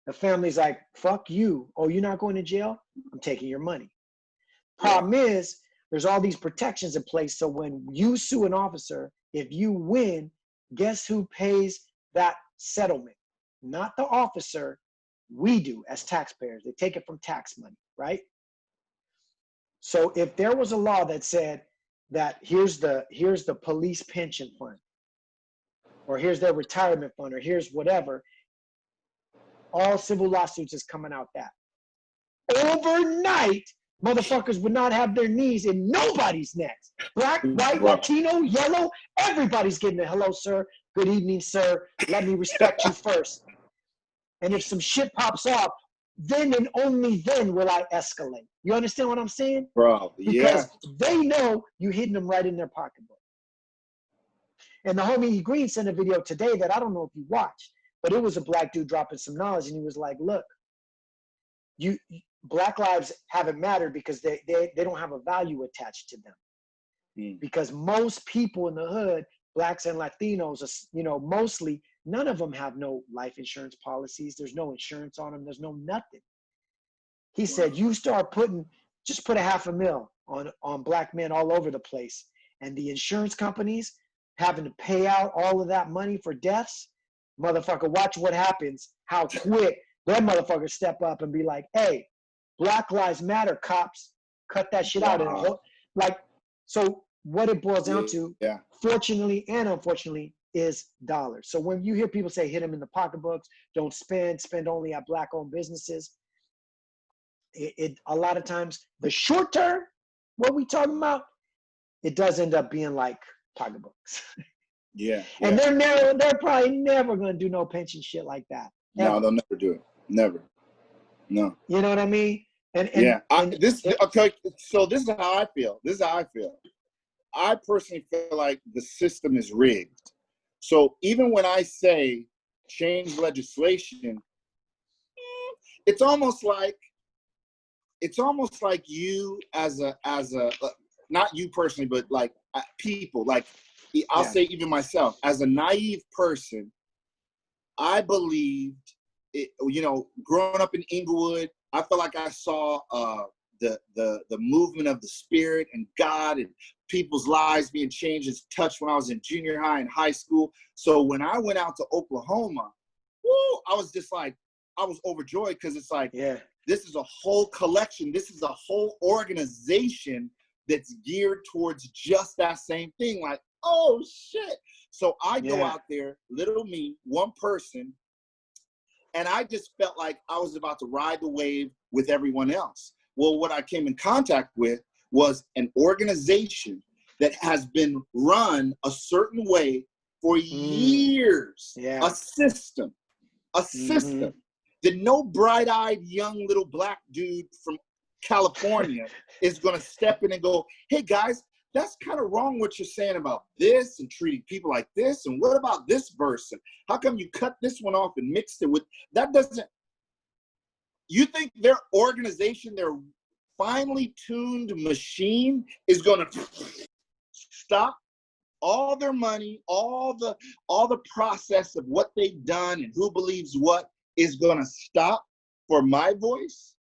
The family's like, fuck you. Oh, you're not going to jail? I'm taking your money. Problem is, there's all these protections in place. So when you sue an officer, if you win, guess who pays that settlement? Not the officer. We do as taxpayers. They take it from tax money, right? So if there was a law that said that here's the police pension fund, or here's their retirement fund, or here's whatever, all civil lawsuits is coming out that. Overnight, motherfuckers would not have their knees in nobody's necks. Black, white, Latino, yellow, everybody's getting it. Hello, sir. Good evening, sir. Let me respect you first. And if some shit pops off, then and only then will I escalate. You understand what I'm saying? Bro, because they know you hitting them right in their pocketbook. And the homie E. Green sent a video today that I don't know if you watched, but it was a black dude dropping some knowledge, and he was like, look, black lives haven't mattered because they don't have a value attached to them. Because most people in the hood, blacks and Latinos, mostly, none of them have no life insurance policies. There's no insurance on them. There's no nothing. He said, you start just put $500,000 on black men all over the place, and the insurance companies having to pay out all of that money for deaths, motherfucker, watch what happens, how quick them motherfuckers step up and be like, hey, Black Lives Matter, cops, cut that shit out. So what it boils down to, fortunately and unfortunately, is dollars. So when you hear people say hit them in the pocketbooks, don't spend only at black-owned businesses, it a lot of times, the short term, what we talking about, it does end up being like pocketbooks. And they're probably never going to do no pension shit like that. No, they'll never do it. Never. No. You know what I mean? Okay, so this is how I feel. I personally feel like the system is rigged. So even when I say change legislation, it's almost like you as a not you personally, but like people, like I'll say even myself, as a naive person, I believed it, growing up in Inglewood, I felt like I saw the movement of the spirit and God and people's lives being changed and touched when I was in junior high and high school. So when I went out to Oklahoma, I was just like, I was overjoyed, because it's like, this is a whole collection. This is a whole organization that's geared towards just that same thing. Like, oh shit. So I go out there, little me, one person, and I just felt like I was about to ride the wave with everyone else. Well, what I came in contact with was an organization that has been run a certain way for years. A system that no bright-eyed young little black dude from California is going to step in and go, hey guys, that's kind of wrong what you're saying about this and treating people like this. And what about this verse? And how come you cut this one off and mixed it with, that doesn't, you think their organization, their finely tuned machine is going to stop all their money, all the process of what they've done and who believes what is going to stop for my voice.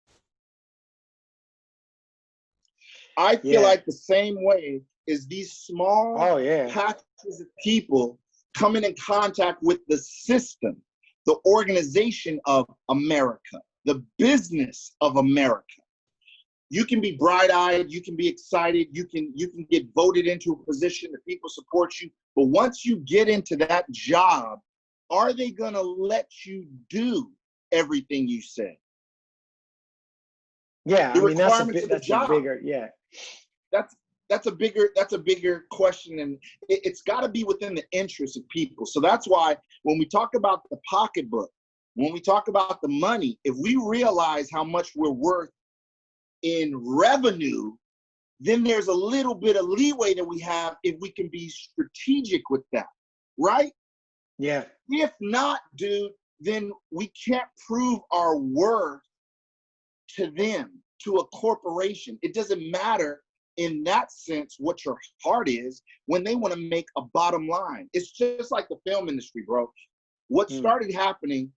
I feel like the same way is these small patches of people coming in contact with the system, the organization of America, the business of America. You can be bright-eyed, you can be excited, you can get voted into a position that people support you, but once you get into that job, are they gonna let you do everything you said? Yeah, the I mean that's a bigger, That's a bigger question, and it's got to be within the interest of people. So that's why when we talk about the pocketbook, when we talk about the money, if we realize how much we're worth in revenue, then there's a little bit of leeway that we have if we can be strategic with that, right? Yeah. If not, dude, then we can't prove our worth to them, to a corporation. It doesn't matter in that sense what your heart is when they want to make a bottom line. It's just like the film industry, bro. What started happening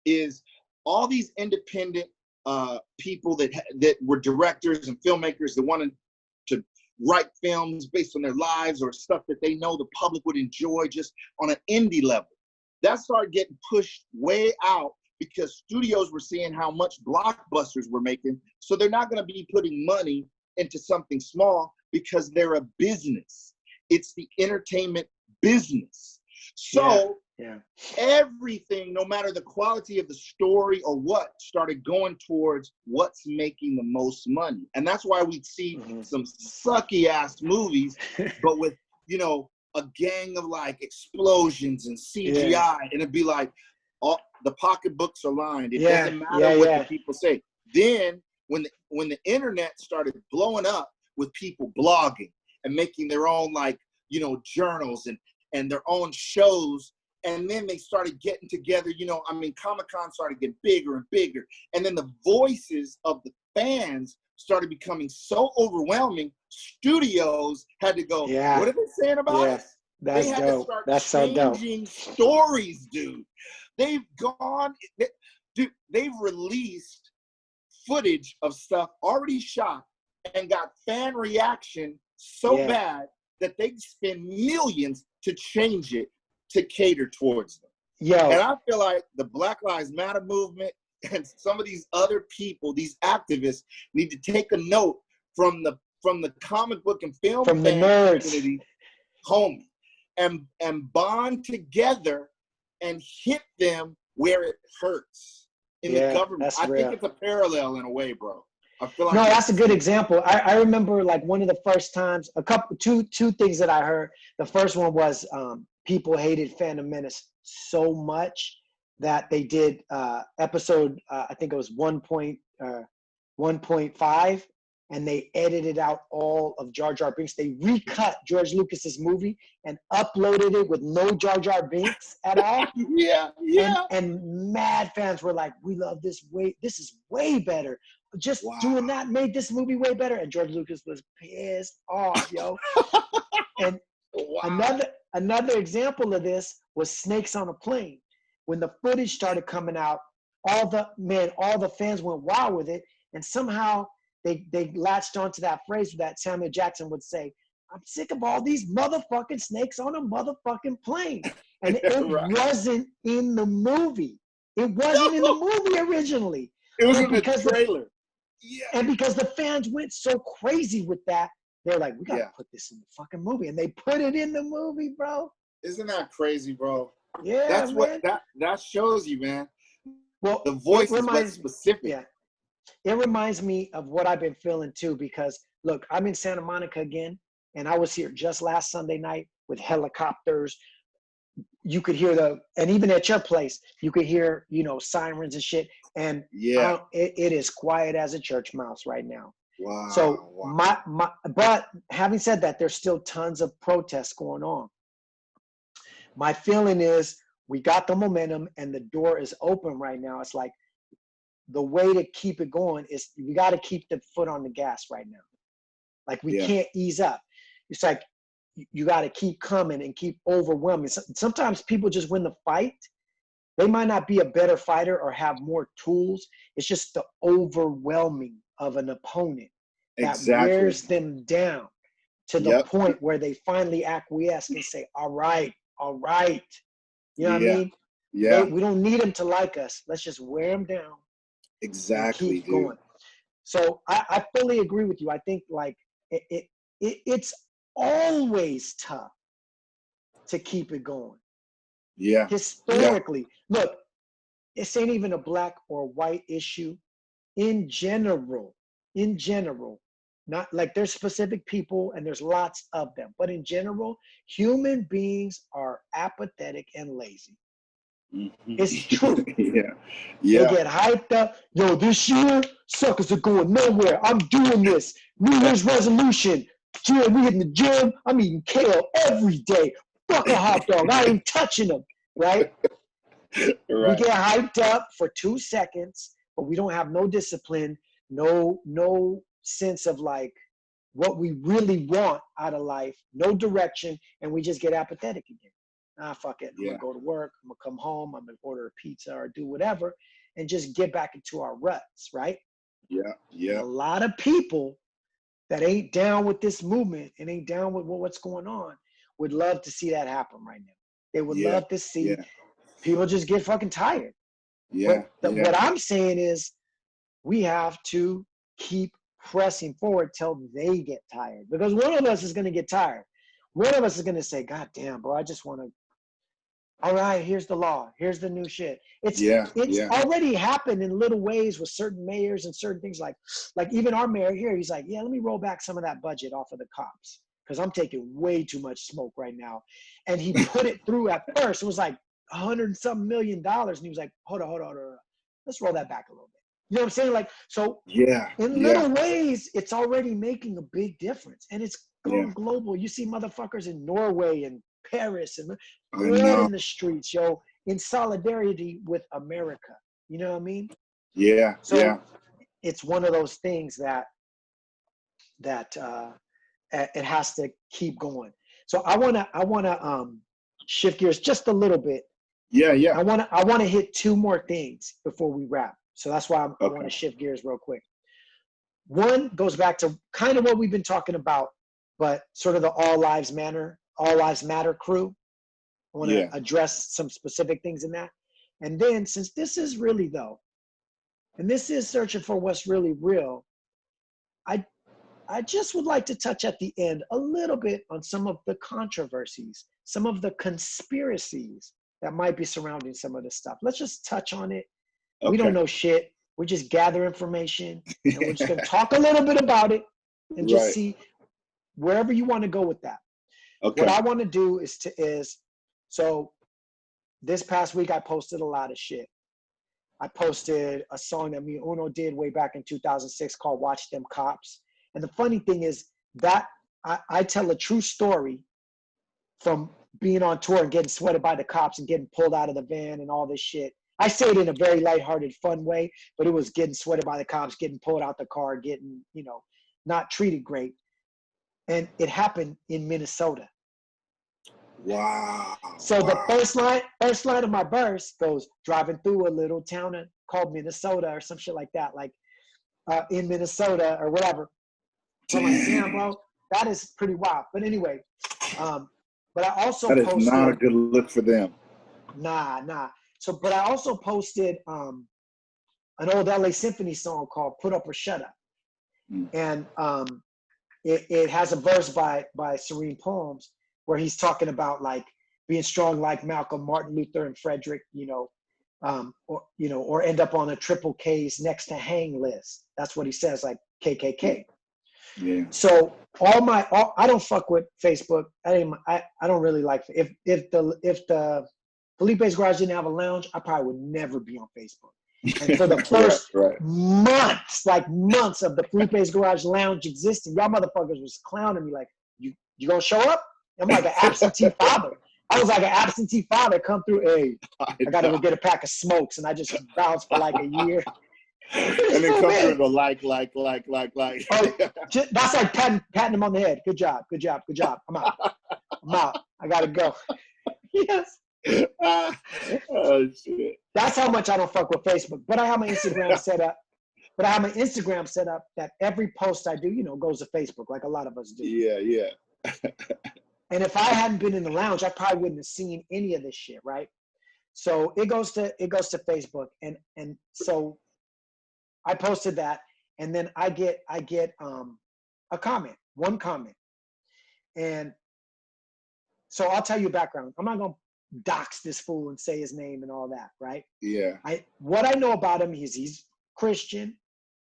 is all these independent people that were directors and filmmakers that wanted to write films based on their lives or stuff that they know the public would enjoy just on an indie level. That started getting pushed way out because studios were seeing how much blockbusters were making. So they're not going to be putting money into something small because they're a business. It's the entertainment business. So everything, no matter the quality of the story or what, started going towards what's making the most money. And that's why we'd see some sucky ass movies, but with, you know, a gang of like explosions and CGI, and it'd be like, all the pocketbooks are lined. It doesn't matter what the people say. Then when the internet started blowing up with people blogging and making their own, like, you know, journals and their own shows, and then they started getting together, you know, I mean, Comic-Con started getting bigger and bigger, and then the voices of the fans started becoming so overwhelming, studios had to go, what are they saying about us? That's they had dope. to start changing stories, dude. They've released footage of stuff already shot and got fan reaction so bad that they spend millions to change it to cater towards them. And I feel like the Black Lives Matter movement and some of these other people, these activists, need to take a note from the comic book and film from the nerds, community, homie, and bond together and hit them where it hurts in the government. I think it's a parallel in a way, bro. I feel like that's a good example. I remember, like, one of the first times, two things that I heard. The first one was people hated Phantom Menace so much that they did episode, I think it was 1.5, and they edited out all of Jar Jar Binks. They recut George Lucas's movie and uploaded it with no Jar Jar Binks at all. And mad fans were like, "We love this. This is way better. Just doing that made this movie way better." And George Lucas was pissed off, yo. And another example of this was Snakes on a Plane. When the footage started coming out, all the fans went wild with it, and somehow they latched onto that phrase that Samuel Jackson would say, "I'm sick of all these motherfucking snakes on a motherfucking plane." And it wasn't in the movie. It wasn't in the movie originally. It was in the trailer. And because the fans went so crazy with that, they're like, "We gotta put this in the fucking movie," and they put it in the movie, bro. Isn't that crazy, bro? Yeah, that's man. what that shows you, man. Well, the voice is what's specific. Yeah, it reminds me of what I've been feeling too. Because look, I'm in Santa Monica again, and I was here just last Sunday night with helicopters. You could hear and even at your place, you could hear, you know, sirens and shit. And it is quiet as a church mouse right now. Wow. So but having said that, there's still tons of protests going on. My feeling is we got the momentum and the door is open right now. It's like the way to keep it going is we got to keep the foot on the gas right now. Like we can't ease up. It's like you got to keep coming and keep overwhelming. Sometimes people just win the fight. They might not be a better fighter or have more tools. It's just the overwhelming of an opponent that wears them down to the point where they finally acquiesce and say, all right. You know what I mean? Yeah. We don't need them to like us. Let's just wear them down. Exactly, and keep going. So I fully agree with you. I think like it's always tough to keep it going. Yeah. Historically, look, this ain't even a black or white issue. In general, not like there's specific people and there's lots of them, but in general, human beings are apathetic and lazy. It's true. Yeah. They get hyped up. Yo, this year, suckers are going nowhere. I'm doing this. New Year's resolution. Yeah, we hitting the gym. I'm eating kale every day. Fuck a hot dog. I ain't touching them. Right? We get hyped up for 2 seconds, but we don't have no discipline, no sense of like what we really want out of life, no direction, and we just get apathetic again. Fuck it. I'm gonna go to work. I'm gonna come home. I'm gonna order a pizza or do whatever, and just get back into our ruts, right? Yeah. A lot of people that ain't down with this movement and ain't down with what's going on would love to see that happen right now. They would love to see people just get fucking tired. What I'm saying is we have to keep pressing forward till they get tired, because one of us is going to get tired. One of us is going to say, God damn, bro, I just want to, all right, here's the law. Here's the new shit. It's already happened in little ways with certain mayors and certain things like even our mayor here, he's like, yeah, let me roll back some of that budget off of the cops because I'm taking way too much smoke right now. And he put it through at first. It was like $100 and something million. And he was like, hold on. Let's roll that back a little bit. You know what I'm saying? Like, so in little ways, it's already making a big difference. And it's going global. You see motherfuckers in Norway and Paris and blood in the streets, yo, in solidarity with America. You know what I mean? So it's one of those things that it has to keep going. So I wanna shift gears just a little bit. I wanna hit two more things before we wrap. So that's why I want to shift gears real quick. One goes back to kind of what we've been talking about, but sort of the All Lives Matter crew. I want to address some specific things in that. And then since this is Really Tho, and this is searching for what's really real, I just would like to touch at the end a little bit on some of the controversies, some of the conspiracies that might be surrounding some of this stuff. Let's just touch on it. We don't know shit. We just gather information, and we're just going to talk a little bit about it and just see wherever you want to go with that. What I want to do is so this past week I posted a lot of shit. I posted a song that me and Uno did way back in 2006 called Watch Them Cops. And the funny thing is that I tell a true story from being on tour and getting sweated by the cops and getting pulled out of the van and all this shit. I say it in a very lighthearted, fun way, but it was getting sweated by the cops, getting pulled out the car, getting, not treated great. And it happened in Minnesota. Wow. So the first line of my verse goes, driving through a little town called Minnesota or some shit like that, like in Minnesota or whatever. So I'm like, damn, bro, that is pretty wild. But anyway, but I also posted. That is not a good look for them. Nah. So, but I also posted an old LA Symphony song called Put Up or Shut Up. And it has a verse by Serene Palms where he's talking about like being strong like Malcolm, Martin Luther, and Frederick, or end up on a triple K's next to hang list. That's what he says, like KKK. Yeah. So I don't fuck with Facebook. I don't really like if the Felipe's Garage didn't have a lounge, I probably would never be on Facebook. And for the first months of the Felipe's Garage lounge existing, y'all motherfuckers was clowning me like, you gonna show up? I'm like an absentee father. I was like an absentee father come through. Hey, I gotta go get a pack of smokes, and I just bounced for like a year. And then come through and go like. Oh, that's like patting him on the head. Good job. I'm out. I gotta go. Yes. Oh shit. That's how much I don't fuck with Facebook. But I have my Instagram set up. That every post I do, goes to Facebook, like a lot of us do. Yeah. And if I hadn't been in the lounge, I probably wouldn't have seen any of this shit, right? So it goes to Facebook, and so I posted that, and then I get a comment, one comment, and so I'll tell you background. I'm not gonna dox this fool and say his name and all that, right? Yeah. What I know about him is he's Christian,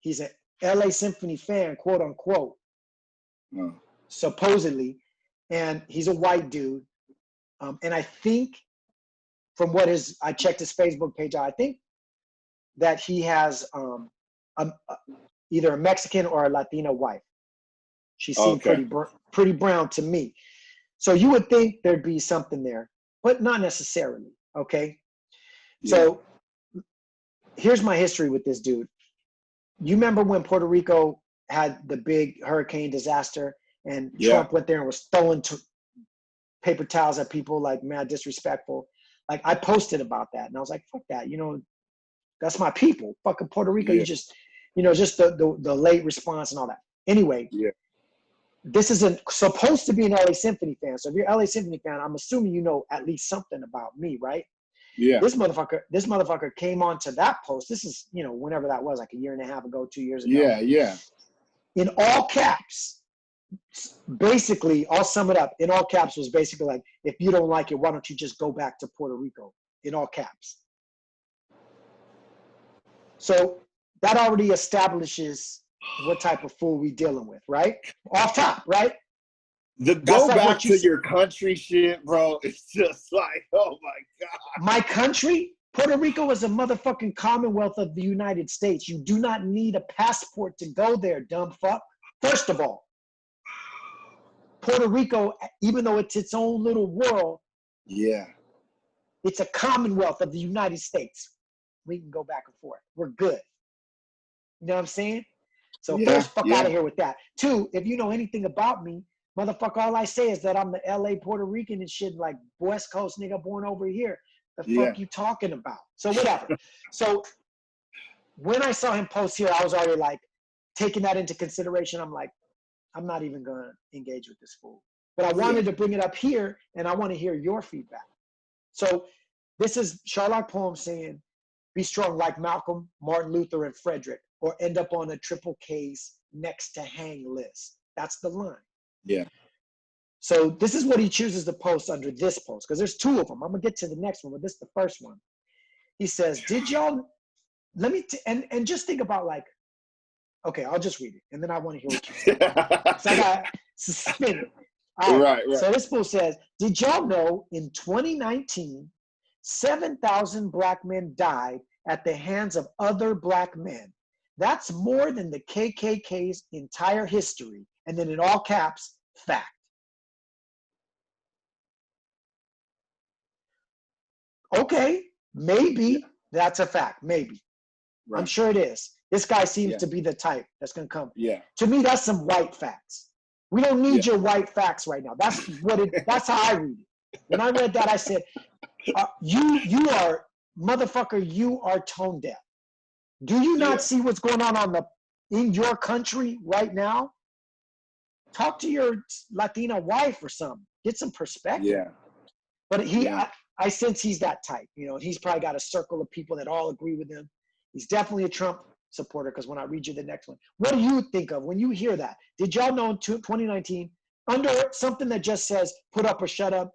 he's an LA Symphony fan, quote unquote, supposedly, and he's a white dude, and I think from what I checked his Facebook page out, I think that he has either a Mexican or a Latina wife. She seemed pretty brown to me. So you would think there'd be something there, but not necessarily, okay? Yeah. So here's my history with this dude. You remember when Puerto Rico had the big hurricane disaster and Trump went there and was throwing paper towels at people, like, mad disrespectful? Like, I posted about that, and I was like, fuck that, that's my people. Fucking Puerto Rico, you just, just the late response and all that. Anyway, this isn't supposed to be an LA Symphony fan. So if you're an LA Symphony fan, I'm assuming you know at least something about me, right? Yeah. This motherfucker came on to that post. This is, whenever that was, like a year and a half ago, 2 years ago. Yeah. In all caps. Basically, I'll sum it up. In all caps was basically like, if you don't like it, why don't you just go back to Puerto Rico? In all caps. So that already establishes what type of fool we dealing with, right? Off top, right? The go back to your country shit, bro, it's just like, oh my God. My country? Puerto Rico is a motherfucking Commonwealth of the United States. You do not need a passport to go there, dumb fuck. First of all, Puerto Rico, even though it's its own little world, it's a Commonwealth of the United States. We can go back and forth. We're good. You know what I'm saying? So first, fuck out of here with that. Two, if you know anything about me, motherfucker, all I say is that I'm the LA Puerto Rican and shit, like West Coast nigga born over here. The fuck you talking about? So whatever. So when I saw him post here, I was already like taking that into consideration. I'm like, I'm not even going to engage with this fool. But I wanted to bring it up here, and I want to hear your feedback. So this is Sherlock Holmes saying, be strong like Malcolm, Martin Luther, and Frederick, or end up on a triple K's next to hang list. That's the line. Yeah. So this is what he chooses to post under this post, because there's two of them. I'm going to get to the next one, but this is the first one. He says, did y'all, and just think about like, okay, I'll just read it, and then I want to hear what you say. So I got suspended. Right. So this fool says, did y'all know in 2019, 7,000 black men died at the hands of other black men? That's more than the KKK's entire history. And then in all caps, fact. Okay, maybe that's a fact, maybe. Right. I'm sure it is. This guy seems to be the type that's going to come. Yeah. To me, that's some white facts. We don't need your white facts right now. That's that's how I read it. When I read that, I said, you are, motherfucker, you are tone deaf. Do you not see what's going on in your country right now? Talk to your Latina wife or something. Get some perspective. Yeah. But I sense he's that type, and he's probably got a circle of people that all agree with him. He's definitely a Trump supporter, because when I read you the next one, what do you think of when you hear that? Did y'all know in 2019, under something that just says put up or shut up,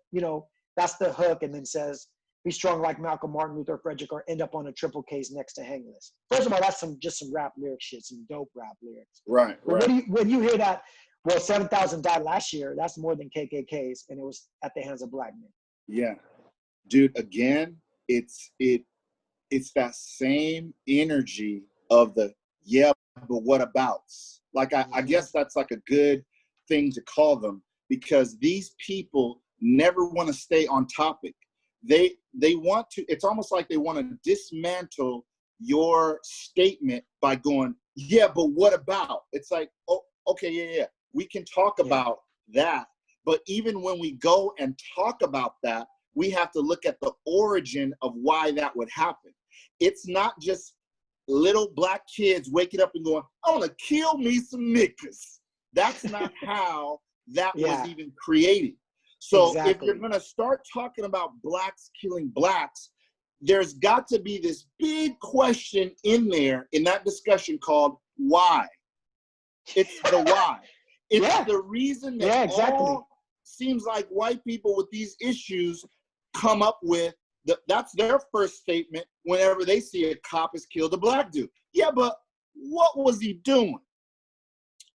that's the hook, and then says be strong like Malcolm, Martin Luther, Frederick, or end up on a triple K's next to hang list? First of all, that's just some rap lyric shit, some dope rap lyrics. Right. When you hear that, well, 7,000 died last year, that's more than KKK's, and it was at the hands of black men. Yeah. Dude, again, it's that same energy of the but what abouts? Like I guess that's like a good thing to call them, because these people never want to stay on topic. They want to, it's almost like they want to dismantle your statement by going, yeah, but what about? It's like, oh, okay, yeah. We can talk about that. But even when we go and talk about that, we have to look at the origin of why that would happen. It's not just little black kids waking up and going, I want to kill me some niggas. That's not how that was even created. So if you're going to start talking about blacks killing blacks, there's got to be this big question in there in that discussion called why. It's the why. It's the reason that all seems like white people with these issues come up with. That's their first statement whenever they see a cop has killed a black dude. Yeah, but what was he doing?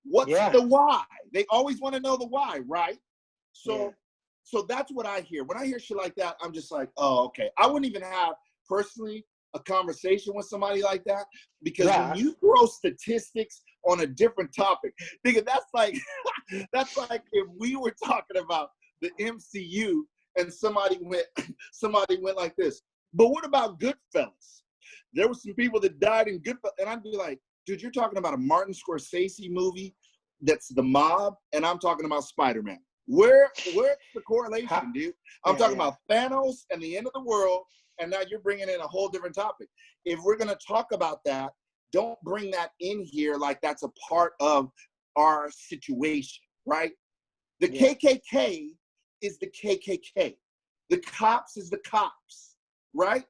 What's the why? They always want to know the why, right? So that's what I hear. When I hear shit like that, I'm just like, oh, okay. I wouldn't even have, personally, a conversation with somebody like that, because when you throw statistics on a different topic, because that's like if we were talking about the MCU and somebody went like this. But what about Goodfellas? There were some people that died in Goodfellas, and I'd be like, dude, you're talking about a Martin Scorsese movie that's The Mob, and I'm talking about Spider-Man. Where's the correlation, dude? I'm talking about Thanos and the end of the world, and now you're bringing in a whole different topic. If we're going to talk about that, don't bring that in here like that's a part of our situation, right? The KKK is the KKK. The cops is the cops, right?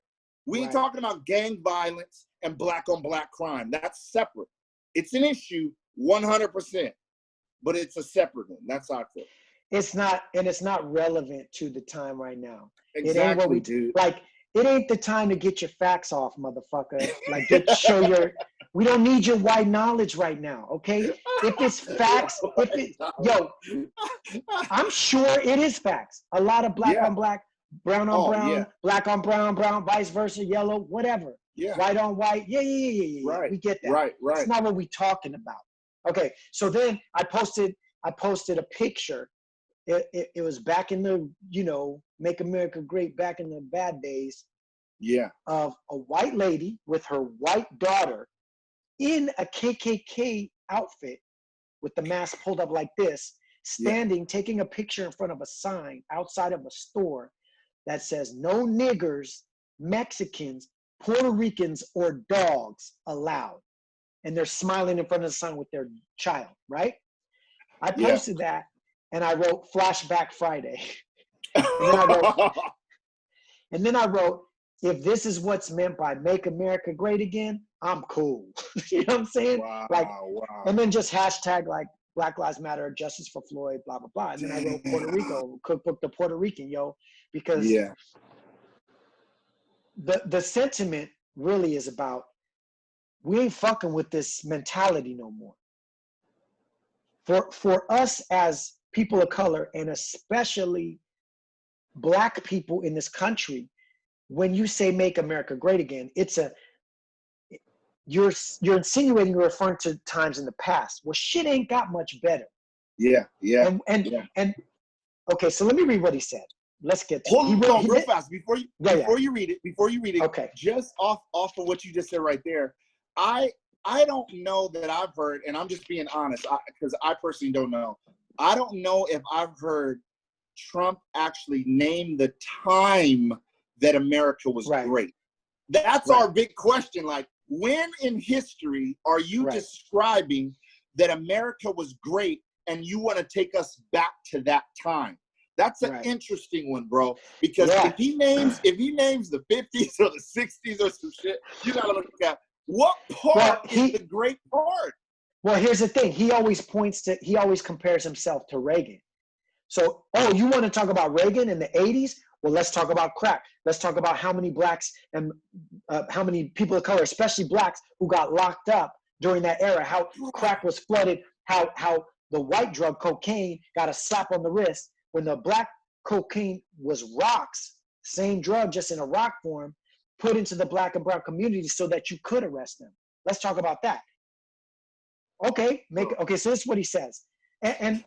We ain't talking about gang violence and black on black crime. That's separate. It's an issue 100%, but it's a separate one. That's how I feel. It's not, and it's not relevant to the time right now. Exactly, it ain't what we dude. Like, it ain't the time to get your facts off, motherfucker. Like, we don't need your white knowledge right now, okay? If it's facts, I'm sure it is facts. A lot of black on black, brown on brown, black on brown, vice versa, yellow, whatever. White on white, Right. We get that. Right. It's not what we're talking about. Okay, so then I posted a picture. It was back in the, Make America Great back in the bad days. Of a white lady with her white daughter in a KKK outfit with the mask pulled up like this, standing, taking a picture in front of a sign outside of a store that says, no niggers, Mexicans, Puerto Ricans, or dogs allowed. And they're smiling in front of the sign with their child, right? I posted that, and I wrote Flashback Friday. And then I wrote, if this is what's meant by Make America Great Again, I'm cool. You know what I'm saying? And then just hashtag like Black Lives Matter, Justice for Floyd, blah, blah, blah. And then I wrote Puerto Rico, Cookbook to Puerto Rican, because the sentiment really is about, we ain't fucking with this mentality no more. For us as people of color, and especially black people in this country, when you say Make America Great Again, you're insinuating you're referring to times in the past. Well, shit ain't got much better. And okay, so let me read what he said. Let's get to Hold on real fast before you read it. Okay. Just off of what you just said right there, I don't know that I've heard, and I'm just being honest, because I personally don't know. I don't know if I've heard Trump actually name the time that America was great. That's our big question. Like, when in history are you describing that America was great and you want to take us back to that time? That's an interesting one, bro. Because if he names the 50s or the 60s or some shit, you gotta look at what part is the great part. Well, here's the thing. He always compares himself to Reagan. So, you want to talk about Reagan in the 80s? Well, let's talk about crack. Let's talk about how many blacks and how many people of color, especially blacks, who got locked up during that era, how crack was flooded, how the white drug cocaine got a slap on the wrist when the black cocaine was rocks, same drug, just in a rock form, put into the black and brown community so that you could arrest them. Let's talk about that. Okay, so this is what he says. And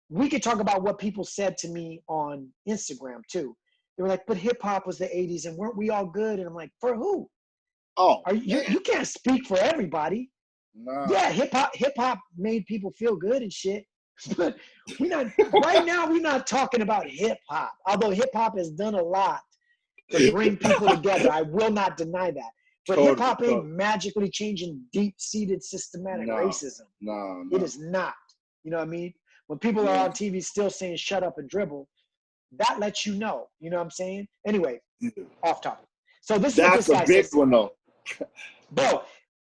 we could talk about what people said to me on Instagram too. They were like, but hip hop was the 80s and weren't we all good? And I'm like, for who? Oh, You can't speak for everybody. no. Yeah, hip hop made people feel good and shit. But right now we're not talking about hip hop. Although hip hop has done a lot to bring people together. I will not deny that. But hip hop ain't magically changing deep-seated systematic racism. No. It is not. You know what I mean? When people are on TV still saying shut up and dribble, that lets you know. You know what I'm saying? Anyway, off topic. So this is what this guy says. That's a big one, though. Bro,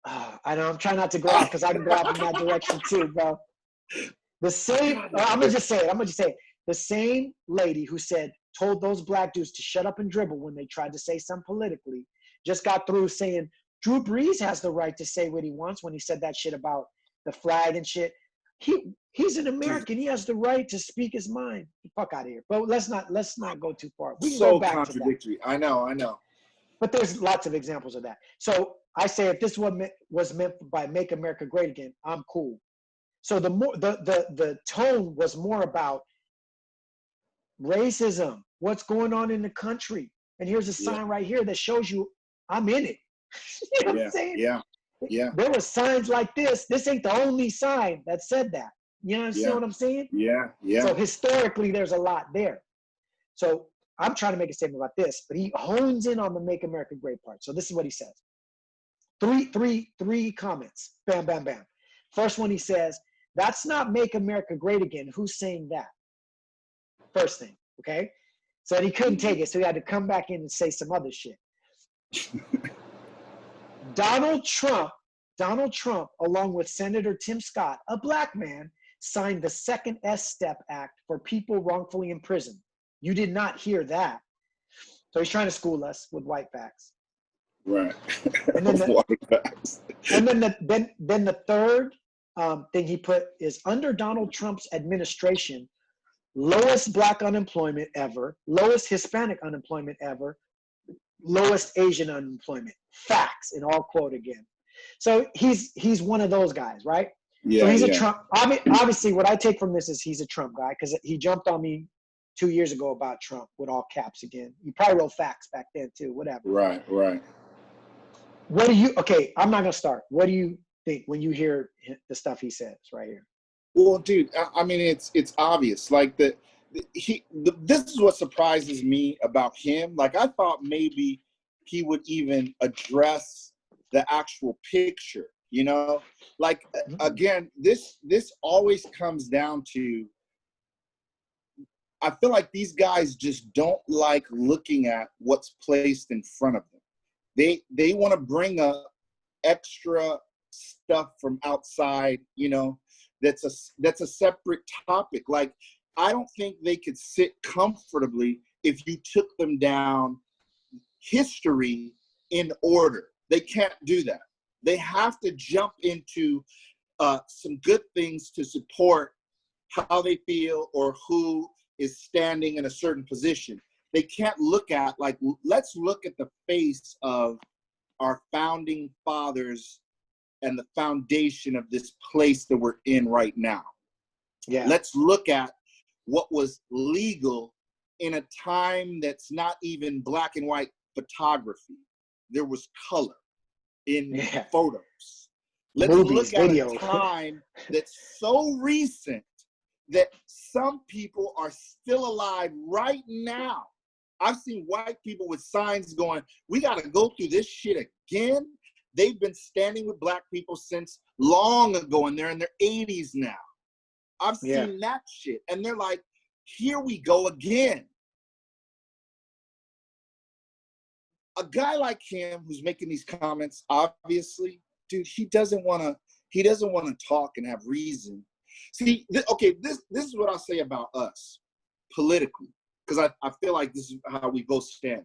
I know I'm trying not to grab because I can grab in that direction too, bro. The same, I'm gonna just say it. The same lady who told those black dudes to shut up and dribble when they tried to say something politically, just got through saying Drew Brees has the right to say what he wants when he said that shit about the flag and shit. He's an American. He has the right to speak his mind. Fuck out of here. But let's not go too far. We can go back contradictory. To that. I know. But there's lots of examples of that. So I say if this was meant by Make America Great Again, I'm cool. So the tone was more about racism, what's going on in the country. And here's a sign right here that shows you I'm in it. You know what I'm saying? Yeah. There were signs like this. This ain't the only sign that said that. You understand what I'm saying? Yeah. So historically, there's a lot there. So I'm trying to make a statement about this, but he hones in on the Make America Great part. So this is what he says. Three comments. Bam, bam, bam. First one, he says, that's not Make America Great Again. Who's saying that? First thing, okay? So he couldn't take it, so he had to come back in and say some other shit. Donald Trump, along with Senator Tim Scott, a black man, signed the second S-Step Act for people wrongfully imprisoned. You did not hear that. So he's trying to school us with white facts. Right. And then the third thing he put is under Donald Trump's administration, lowest black unemployment ever, lowest Hispanic unemployment ever, lowest Asian unemployment. Facts, in all quote again. So he's one of those guys, right? Yeah. So he's a Trump. Obviously, what I take from this is he's a Trump guy because he jumped on me 2 years ago about Trump with all caps again. He probably wrote facts back then too, whatever. Right. What do you, okay, I'm not going to start. What do you think when you hear the stuff he says right here? Well, dude, I mean, it's obvious. Like this is what surprises me about him. Like I thought maybe he would even address the actual picture, you know? Like, again, this always comes down to, I feel like these guys just don't like looking at what's placed in front of them. They want to bring up extra stuff from outside, you know, that's a separate topic. Like, I don't think they could sit comfortably if you took them down history in order. They can't do that. They have to jump into some good things to support how they feel or who is standing in a certain position. They can't look at, like, let's look at the face of our founding fathers and the foundation of this place that we're in right now. Yeah. Let's look at what was legal in a time that's not even black and white photography. There was color in photos. Let's look at a time that's so recent that some people are still alive right now. I've seen white people with signs going, we got to go through this shit again. They've been standing with black people since long ago, and they're in their 80s now. I've seen that shit. And they're like, here we go again. A guy like him who's making these comments, obviously, dude, he doesn't want to talk and have reason. See, this is what I'll say about us politically, because I feel like this is how we both stand.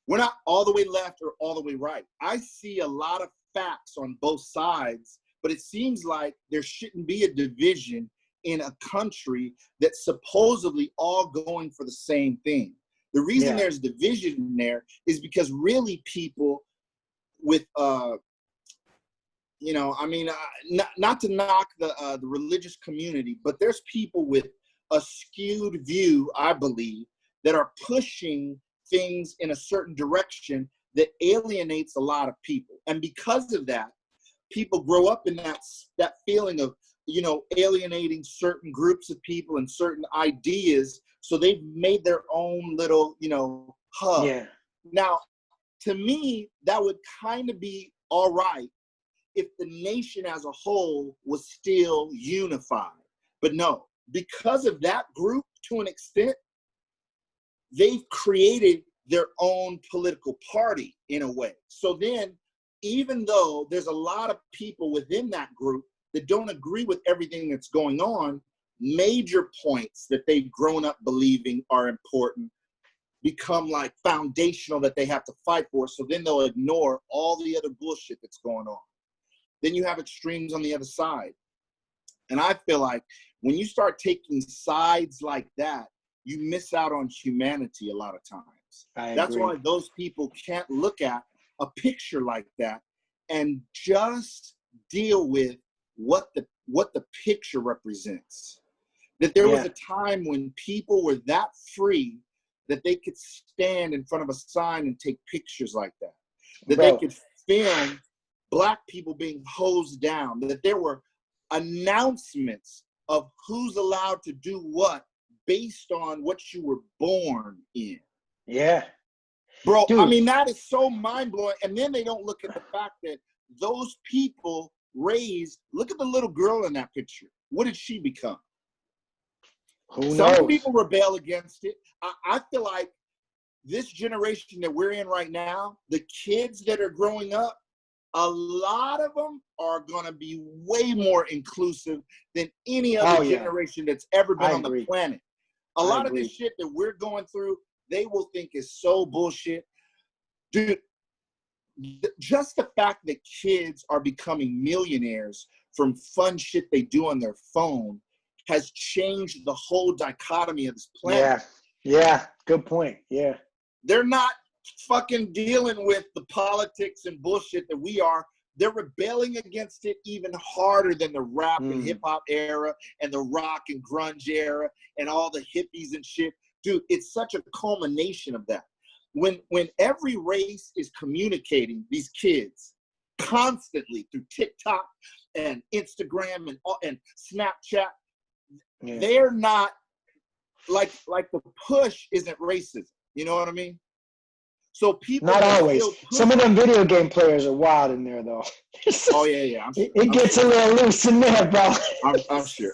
We're not all the way left or all the way right. I see a lot of facts on both sides, but it seems like there shouldn't be a division in a country that's supposedly all going for the same thing. The reason there's division in there is because really people with, not to knock the religious community, but there's people with a skewed view, I believe, that are pushing things in a certain direction that alienates a lot of people. And because of that, people grow up in that feeling of, alienating certain groups of people and certain ideas. So they've made their own little, hub. Yeah. Now, to me, that would kind of be all right if the nation as a whole was still unified. But no, because of that group, to an extent, they've created their own political party in a way. So then, even though there's a lot of people within that group that don't agree with everything that's going on, major points that they've grown up believing are important become like foundational that they have to fight for. So then they'll ignore all the other bullshit that's going on. Then you have extremes on the other side. And I feel like when you start taking sides like that, you miss out on humanity a lot of times. That's why those people can't look at a picture like that and just deal with what the picture represents. That there was a time when people were that free that they could stand in front of a sign and take pictures like that. That they could film Black people being hosed down. That there were announcements of who's allowed to do what based on what you were born in. Yeah. Bro, Dude. I mean, that is so mind-blowing. And then they don't look at the fact that those people raised, look at the little girl in that picture. What did she become? Who knows? Some people rebel against it. I feel like this generation that we're in right now, the kids that are growing up, a lot of them are going to be way more inclusive than any other generation that's ever been on the planet. A lot of this shit that we're going through, they will think is so bullshit. Dude, just the fact that kids are becoming millionaires from fun shit they do on their phone has changed the whole dichotomy of this planet. Yeah, good point. Yeah. They're not fucking dealing with the politics and bullshit that we are. They're rebelling against it even harder than the rap and hip hop era and the rock and grunge era and all the hippies and shit. Dude, it's such a culmination of that. When every race is communicating, these kids constantly through TikTok and Instagram and Snapchat, they're not like the push isn't racism. You know what I mean? So people not always. Some of them video game players are wild in there though. Oh yeah. It gets a little loose in there, bro. I'm sure.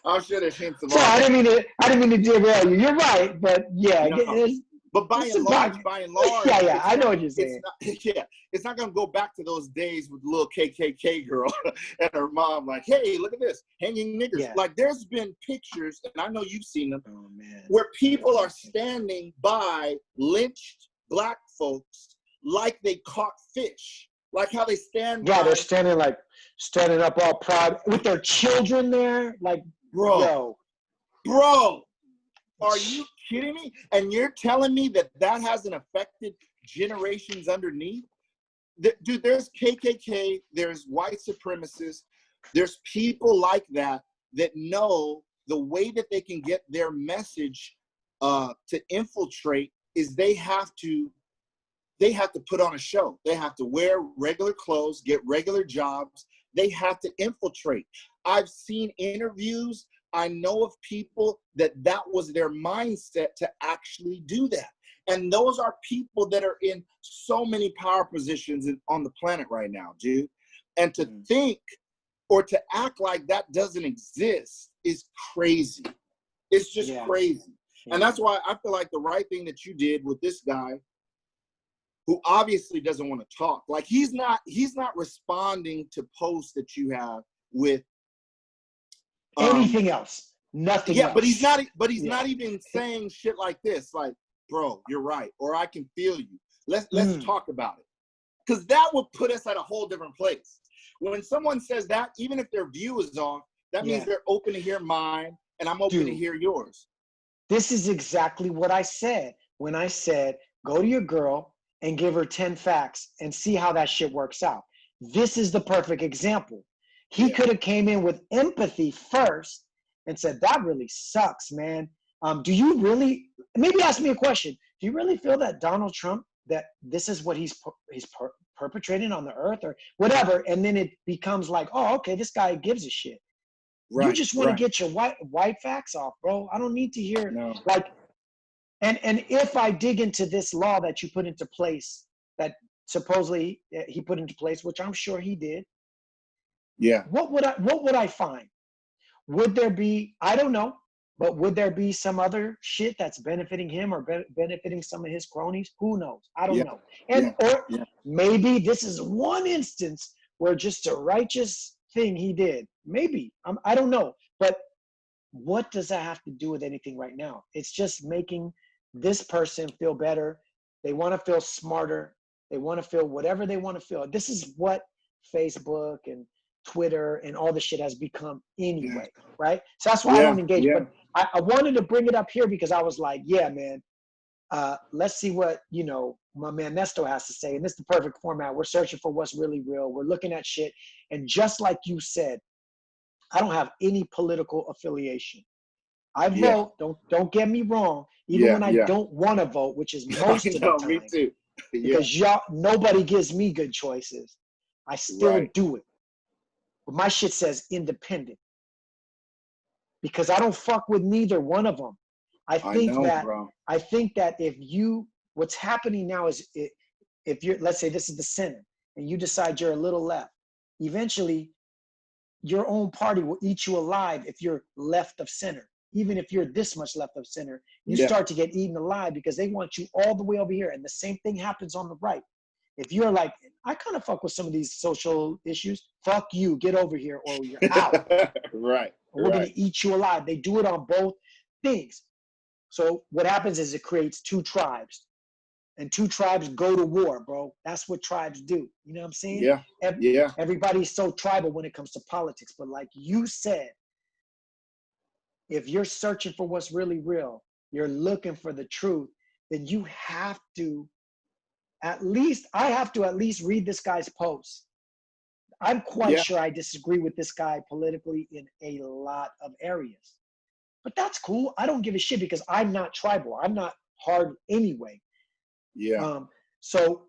I'm sure there's hints of all. So I didn't mean to derail you. You're right, but yeah. No. But by and large, yeah, I know what you're saying. It's not gonna go back to those days with the little KKK girl and her mom, like, hey, look at this, hanging niggers. Yeah. Like, there's been pictures, and I know you've seen them, where people are standing by lynched Black folks like they caught fish. Like how they stand. Yeah, they're standing up all proud with their children there. Like, bro, are you kidding me? And you're telling me that hasn't affected generations underneath? Dude, there's KKK, there's white supremacists, there's people like that know the way that they can get their message to infiltrate is they have to put on a show. They have to wear regular clothes, get regular jobs. They have to infiltrate. I've seen interviews. I know of people that was their mindset to actually do that. And those are people that are in so many power positions on the planet right now, dude. And to think or to act like that doesn't exist is crazy. It's just crazy. Yeah. And that's why I feel like the right thing that you did with this guy, who obviously doesn't want to talk, like he's not responding to posts that you have with anything else, nothing else. But he's not even saying shit like this, like, bro, you're right, or I can feel you. Let's talk about it. Because that will put us at a whole different place. When someone says that, even if their view is off, that means they're open to hear mine, and I'm open to hear yours. This is exactly what I said when I said, go to your girl and give her 10 facts and see how that shit works out. This is the perfect example. He could have came in with empathy first and said, that really sucks, man. Do you really, maybe ask me a question. Do you really feel that Donald Trump that this is what he's perpetrating on the earth or whatever, and then it becomes like, oh, okay, this guy gives a shit. Right. You just want to get your white facts off, bro. I don't need to hear like, and if I dig into this law that you put into place, that supposedly he put into place, which I'm sure he did. Yeah. What would I find? Would there be, I don't know, but would there be some other shit that's benefiting him or benefiting some of his cronies? Who knows? I don't know. And or maybe this is one instance where just a righteous thing he did. Maybe. I don't know. But what does that have to do with anything right now? It's just making this person feel better. They want to feel smarter. They want to feel whatever they want to feel. This is what Facebook and Twitter and all this shit has become anyway, right? So that's why I don't engage. But I wanted to bring it up here because I was like, yeah, man, let's see what, you know, my man Nesto has to say. And this is the perfect format. We're searching for what's really real. We're looking at shit. And just like you said, I don't have any political affiliation. I vote, don't get me wrong, even when I don't want to vote, which is most of the time. Me too. Because nobody gives me good choices. I still do it. But my shit says independent. Because I don't fuck with neither one of them. I think that if you, what's happening now is if you're, let's say this is the center, and you decide you're a little left, eventually your own party will eat you alive if you're left of center. Even if you're this much left of center, you start to get eaten alive because they want you all the way over here. And the same thing happens on the right. If you're like, I kind of fuck with some of these social issues, fuck you, get over here or you're out. Right. We're going to eat you alive. They do it on both things. So what happens is it creates two tribes. And two tribes go to war, bro. That's what tribes do. You know what I'm saying? Yeah. Everybody's so tribal when it comes to politics. But like you said, if you're searching for what's really real, you're looking for the truth, then you have to I have to at least read this guy's posts. I'm quite sure I disagree with this guy politically in a lot of areas. But that's cool. I don't give a shit because I'm not tribal. I'm not hard anyway. So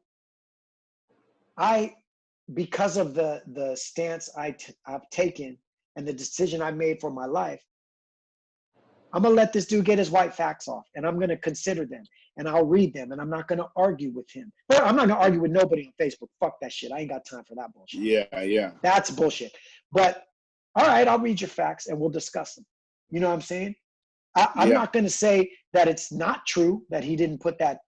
because of the stance I've taken and the decision I made for my life, I'm going to let this dude get his white facts off, and I'm going to consider them, and I'll read them, and I'm not going to argue with him. But I'm not going to argue with nobody on Facebook. Fuck that shit. I ain't got time for that bullshit. Yeah. That's bullshit. But, all right, I'll read your facts, and we'll discuss them. You know what I'm saying? I'm not going to say that it's not true that he didn't put that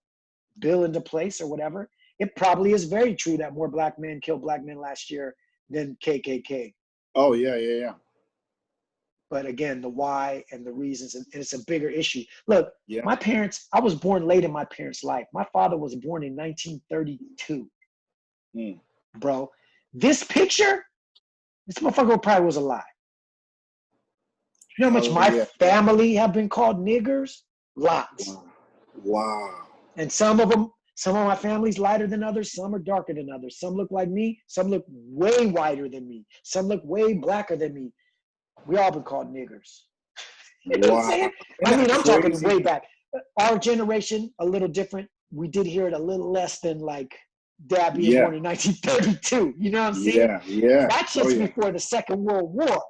bill into place or whatever. It probably is very true that more black men killed black men last year than KKK. Oh, yeah. But again, the why and the reasons, and it's a bigger issue. Look, my parents, I was born late in my parents' life. My father was born in 1932. Bro, this picture, this motherfucker probably was alive. You know how much my family have been called niggers? Lots. Wow. And some of my family's lighter than others. Some are darker than others. Some look like me. Some look way whiter than me. Some look way blacker than me. We all been called niggers. You know what I'm saying? I mean, I'm talking way back. Our generation, a little different. We did hear it a little less than like Dad being born in 1932. You know what I'm saying? Yeah. That's just before the Second World War.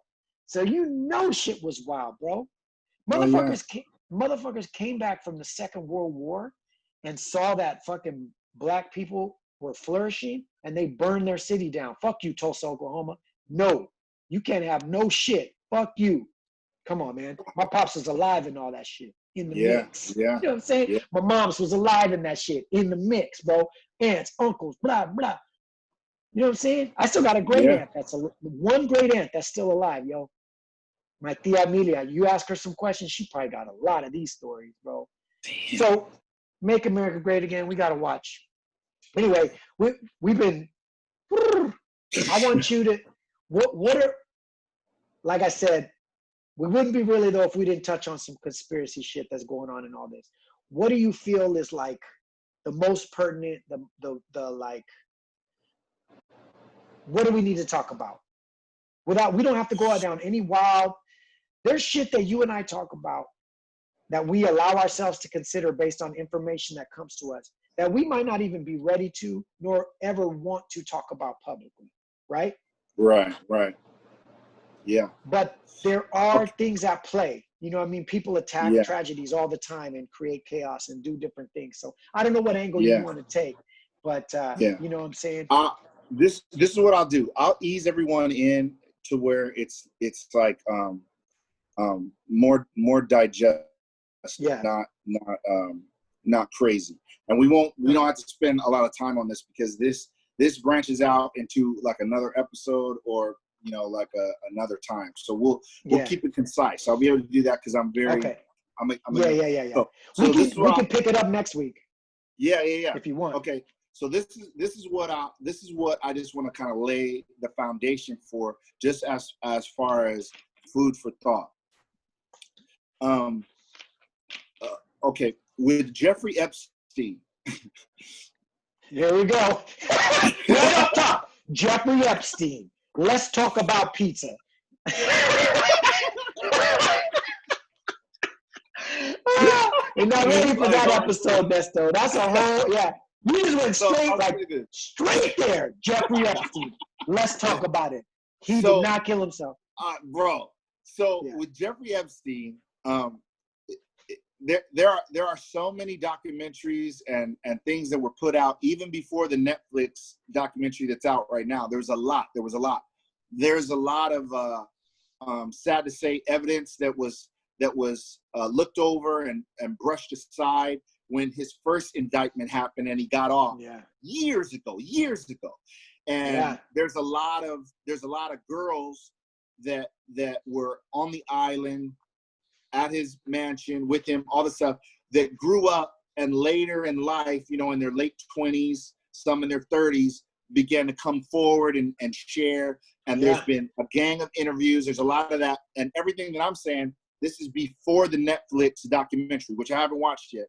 So you know shit was wild, bro. Motherfuckers came back from the Second World War and saw that fucking black people were flourishing and they burned their city down. Fuck you, Tulsa, Oklahoma. No, you can't have no shit. Fuck you. Come on, man. My pops was alive in all that shit. In the mix. You know what I'm saying? Yeah. My mom's was alive in that shit. In the mix, bro. Aunts, uncles, blah, blah. You know what I'm saying? I still got a great aunt. One great aunt that's still alive, yo. My tia Amelia. You ask her some questions, she probably got a lot of these stories, bro. Damn. So, Make America Great Again, we got to watch. Anyway, we've been, I want you to, what are, like I said, we wouldn't be really though if we didn't touch on some conspiracy shit that's going on in all this. What do you feel is like the most pertinent, the like, what do we need to talk about? We don't have to go out down any wild, there's shit that you and I talk about that we allow ourselves to consider based on information that comes to us that we might not even be ready to, nor ever want to talk about publicly, right? Right. Yeah. But there are Okay. things at play. You know what I mean? People attack Yeah. tragedies all the time and create chaos and do different things. So I don't know what angle you Yeah. want to take, but Yeah. you know what I'm saying? This is what I'll do. I'll ease everyone in to where it's like more digestible, Yeah. not crazy. And we don't have to spend a lot of time on this because this branches out into like another episode or like another time. So we'll keep it concise. I'll be able to do that because I'm very okay. I'm Yeah. So we can pick it up next week. Yeah. If you want. Okay. So this is what I just want to kind of lay the foundation for, just as far as food for thought. Okay, with Jeffrey Epstein. Here we go. Right up top, Jeffrey Epstein. Let's talk about pizza. We're not ready for that episode, Nesto. That's a whole, yeah. You just went straight there, Jeffrey Epstein. Let's talk about it. He did not kill himself. Bro. So with Jeffrey Epstein, there are so many documentaries and things that were put out even before the Netflix documentary that's out right now. There was a lot. There's a lot of sad to say evidence that was looked over and brushed aside when his first indictment happened and he got off years ago. And there's a lot of girls that were on the island at his mansion with him, all the stuff, that grew up and later in life, in their late 20s, some in their 30s, began to come forward and share. And there's been a gang of interviews. There's a lot of that. And everything that I'm saying, this is before the Netflix documentary, which I haven't watched yet,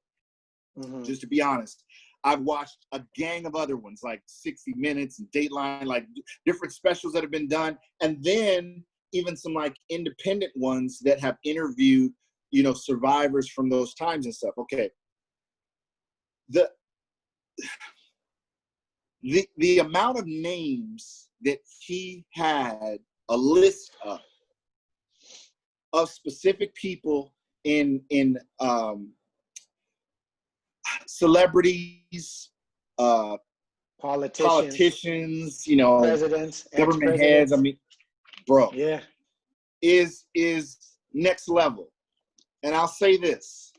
just to be honest. I've watched a gang of other ones, like 60 Minutes and Dateline, like different specials that have been done. And then even some like independent ones that have interviewed, survivors from those times and stuff. Okay. The amount of names that he had a list of specific people in celebrities, politicians, presidents, government heads. I mean, bro, is next level. And I'll say this.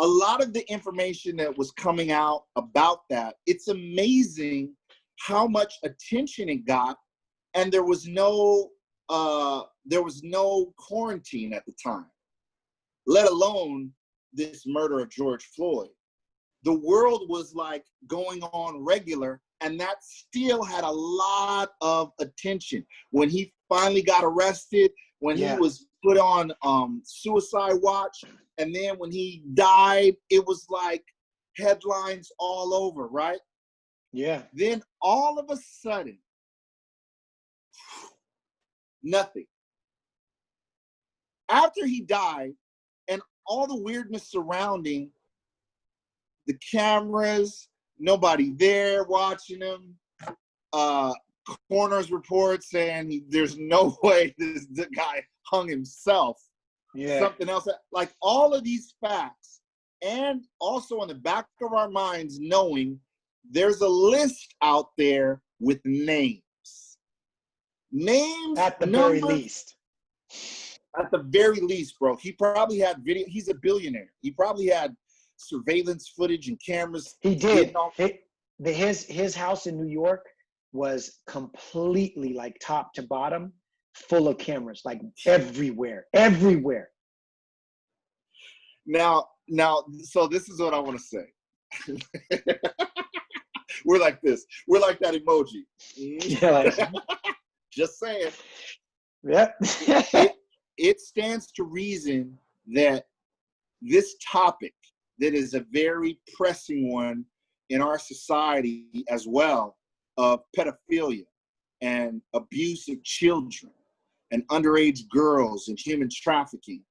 A lot of the information that was coming out about that, it's amazing how much attention it got. And there was no quarantine at the time, let alone this murder of George Floyd. The world was like going on regular, and that still had a lot of attention. When he finally got arrested, when he was put on suicide watch, and then when he died, it was like headlines all over, right? Yeah. Then all of a sudden, nothing. After he died, and all the weirdness surrounding the cameras, nobody there watching him, coroner's report saying there's no way the guy hung himself. Something else, like all of these facts, and also in the back of our minds knowing there's a list out there with names at the very least. At the very least, bro. He probably had video. He's a billionaire. He probably had surveillance footage and cameras. He did. His house in New York was completely, like, top to bottom, full of cameras, like everywhere. Now, so this is what I want to say. We're like this. We're like that emoji. Just saying. Yep. It stands to reason that this topic, that is a very pressing one in our society as well, of pedophilia and abuse of children and underage girls and human trafficking,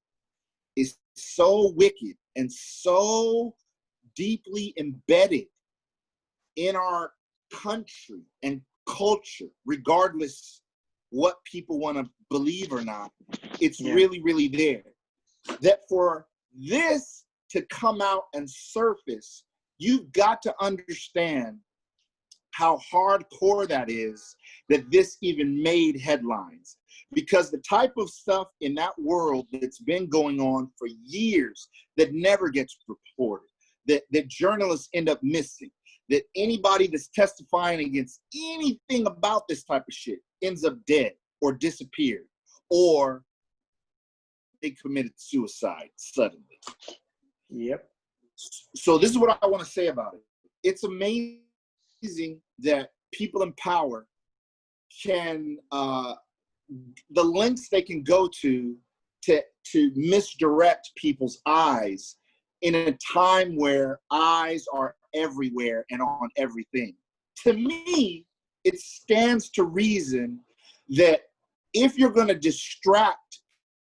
is so wicked and so deeply embedded in our country and culture, regardless what people want to believe or not. It's really, really there. That for this to come out and surface, you've got to understand how hardcore that is, that this even made headlines. Because the type of stuff in that world that's been going on for years that never gets reported, that journalists end up missing, that anybody that's testifying against anything about this type of shit ends up dead or disappeared, or they committed suicide suddenly. Yep. So this is what I want to say about it. It's amazing that people in power can, the lengths they can go to misdirect people's eyes in a time where eyes are everywhere and on everything. To me, it stands to reason that if you're going to distract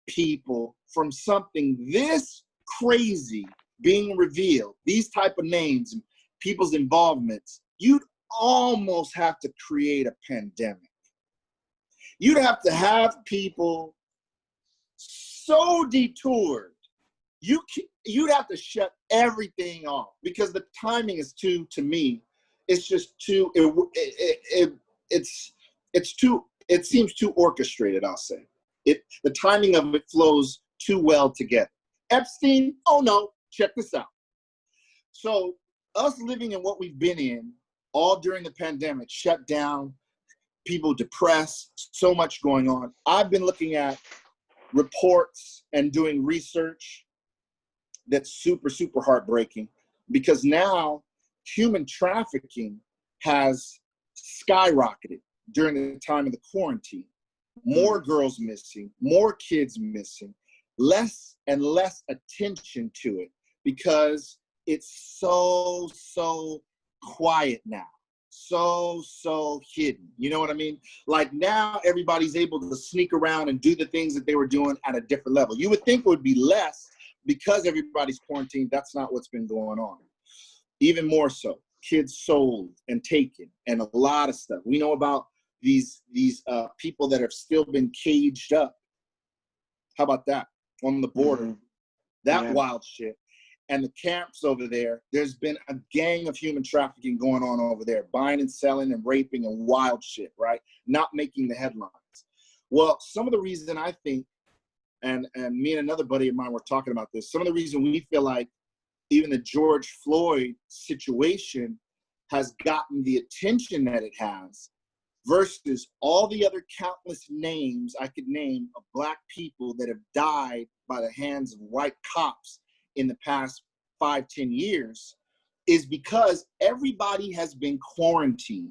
people from something this crazy being revealed, these type of names and people's involvements, you'd almost have to create a pandemic. You'd have to have people so detoured, you'd have to shut everything off, because the timing is too, to me, it's just too, it seems too orchestrated, I'll say. The timing of it flows too well together. Epstein, oh no, check this out. So us living in what we've been in all during the pandemic, shut down, people depressed, so much going on. I've been looking at reports and doing research that's super, super heartbreaking, because now human trafficking has skyrocketed during the time of the quarantine. More girls missing, more kids missing, less and less attention to it because it's so quiet now. So hidden. You know what I mean? Like now everybody's able to sneak around and do the things that they were doing at a different level. You would think it would be less because everybody's quarantined. That's not what's been going on. Even more so, kids sold and taken and a lot of stuff. We know about these people that have still been caged up. How about that? On the border. That wild shit. And the camps over there, there's been a gang of human trafficking going on over there, buying and selling and raping and wild shit, right? Not making the headlines. Well, some of the reason I think, and me and another buddy of mine were talking about this, some of the reason we feel like even the George Floyd situation has gotten the attention that it has versus all the other countless names I could name of Black people that have died by the hands of white cops in the past 5-10 years, is because everybody has been quarantined.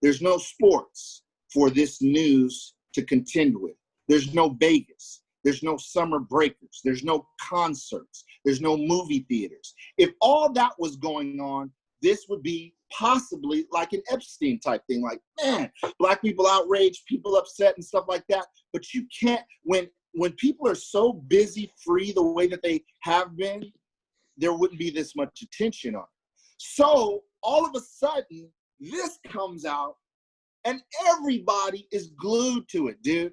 There's no sports for this news to contend with. There's no Vegas. There's no summer breakers. There's no concerts. There's no movie theaters. If all that was going on, this would be possibly like an Epstein type thing. Like, man, Black people outraged, people upset and stuff like that. But you can't, when people are so busy, free the way that they have been, there wouldn't be this much attention on it. So all of a sudden, this comes out and everybody is glued to it, dude.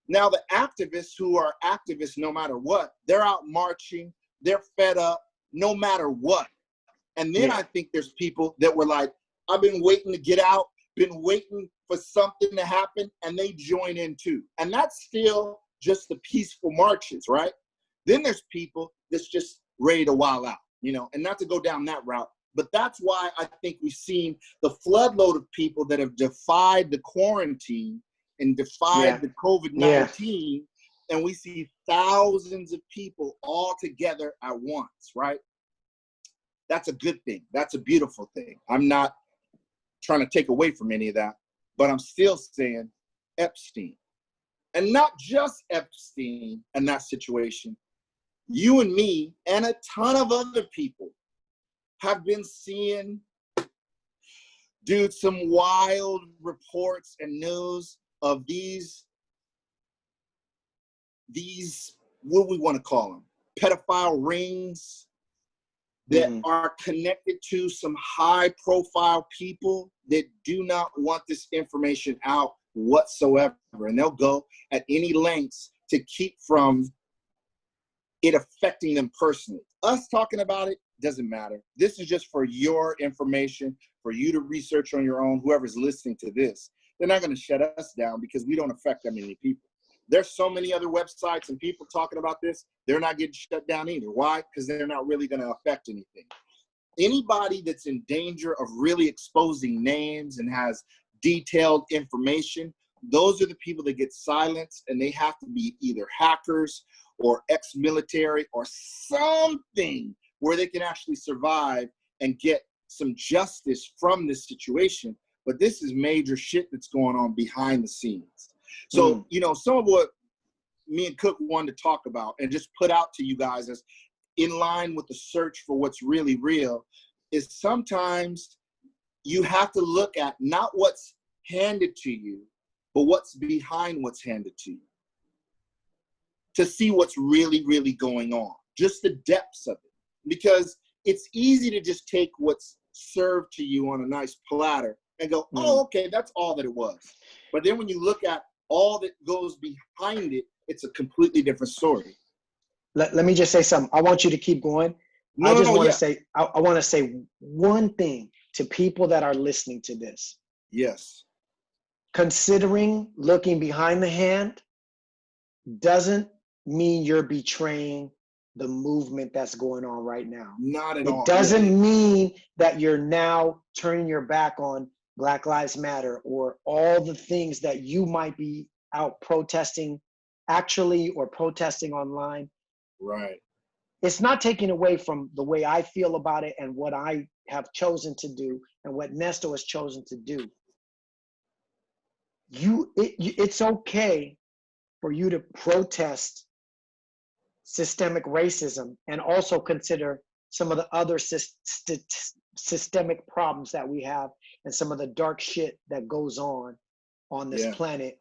Now the activists who are activists no matter what, they're out marching, they're fed up no matter what. And then I think there's people that were like, I've been waiting to get out, been waiting for something to happen, and they join in too. And that's still just the peaceful marches, right? Then there's people that's just ready to wild out, you know, and not to go down that route, but that's why I think we've seen the floodload of people that have defied the quarantine and defied the COVID-19, and we see thousands of people all together at once, right? That's a good thing. That's a beautiful thing. I'm not trying to take away from any of that, but I'm still saying Epstein. And not just Epstein and that situation. You and me and a ton of other people have been seeing, dude, some wild reports and news of these, what do we want to call them? Pedophile rings that are connected to some high profile people that do not want this information out whatsoever. And they'll go at any lengths to keep from it affecting them personally. Us talking about it doesn't matter. This is just for your information, for you to research on your own, whoever's listening to this. They're not going to shut us down because we don't affect that many people. There's so many other websites and people talking about this. They're not getting shut down either. Why? Because they're not really going to affect anything. Anybody that's in danger of really exposing names and has detailed information, those are the people that get silenced, and they have to be either hackers or ex-military or something where they can actually survive and get some justice from this situation. But this is major shit that's going on behind the scenes. So, you know, some of what me and Cook wanted to talk about and just put out to you guys as in line with the search for what's really real is sometimes you have to look at not what's handed to you, but what's behind what's handed to you to see what's really, really going on, just the depths of it. Because it's easy to just take what's served to you on a nice platter and go, oh, okay, that's all that it was. But then when you look at all that goes behind it, it's a completely different story. Let me just say something. I want you to keep going. I want to say one thing to people that are listening to this. Yes. Considering looking behind the hand doesn't mean you're betraying the movement that's going on right now. Not at all. It doesn't mean that you're now turning your back on Black Lives Matter or all the things that you might be out protesting actually or protesting online. Right. It's not taking away from the way I feel about it and what I have chosen to do and what Nesto has chosen to do. It's okay for you to protest systemic racism and also consider some of the other systemic problems that we have and some of the dark shit that goes on this planet.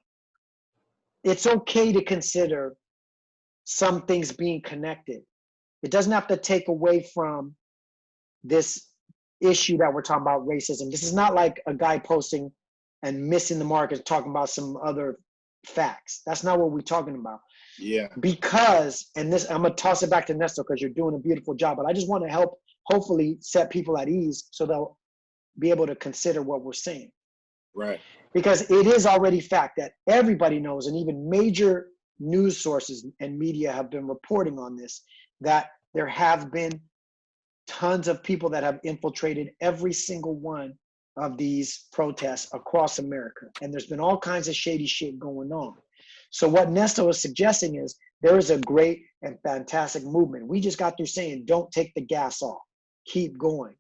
It's okay to consider some things being connected. It doesn't have to take away from this issue that we're talking about, racism. This is not like a guy posting and missing the mark and talking about some other facts. That's not what we're talking about. Yeah. Because, and this, I'm gonna toss it back to Nesto because you're doing a beautiful job, but I just want to help hopefully set people at ease so they'll be able to consider what we're saying. Right. Because it is already fact that everybody knows, and even major news sources and media have been reporting on this, that there have been tons of people that have infiltrated every single one of these protests across America. And there's been all kinds of shady shit going on. So what Nesto is suggesting is there is a great and fantastic movement. We just got through saying, don't take the gas off, keep going.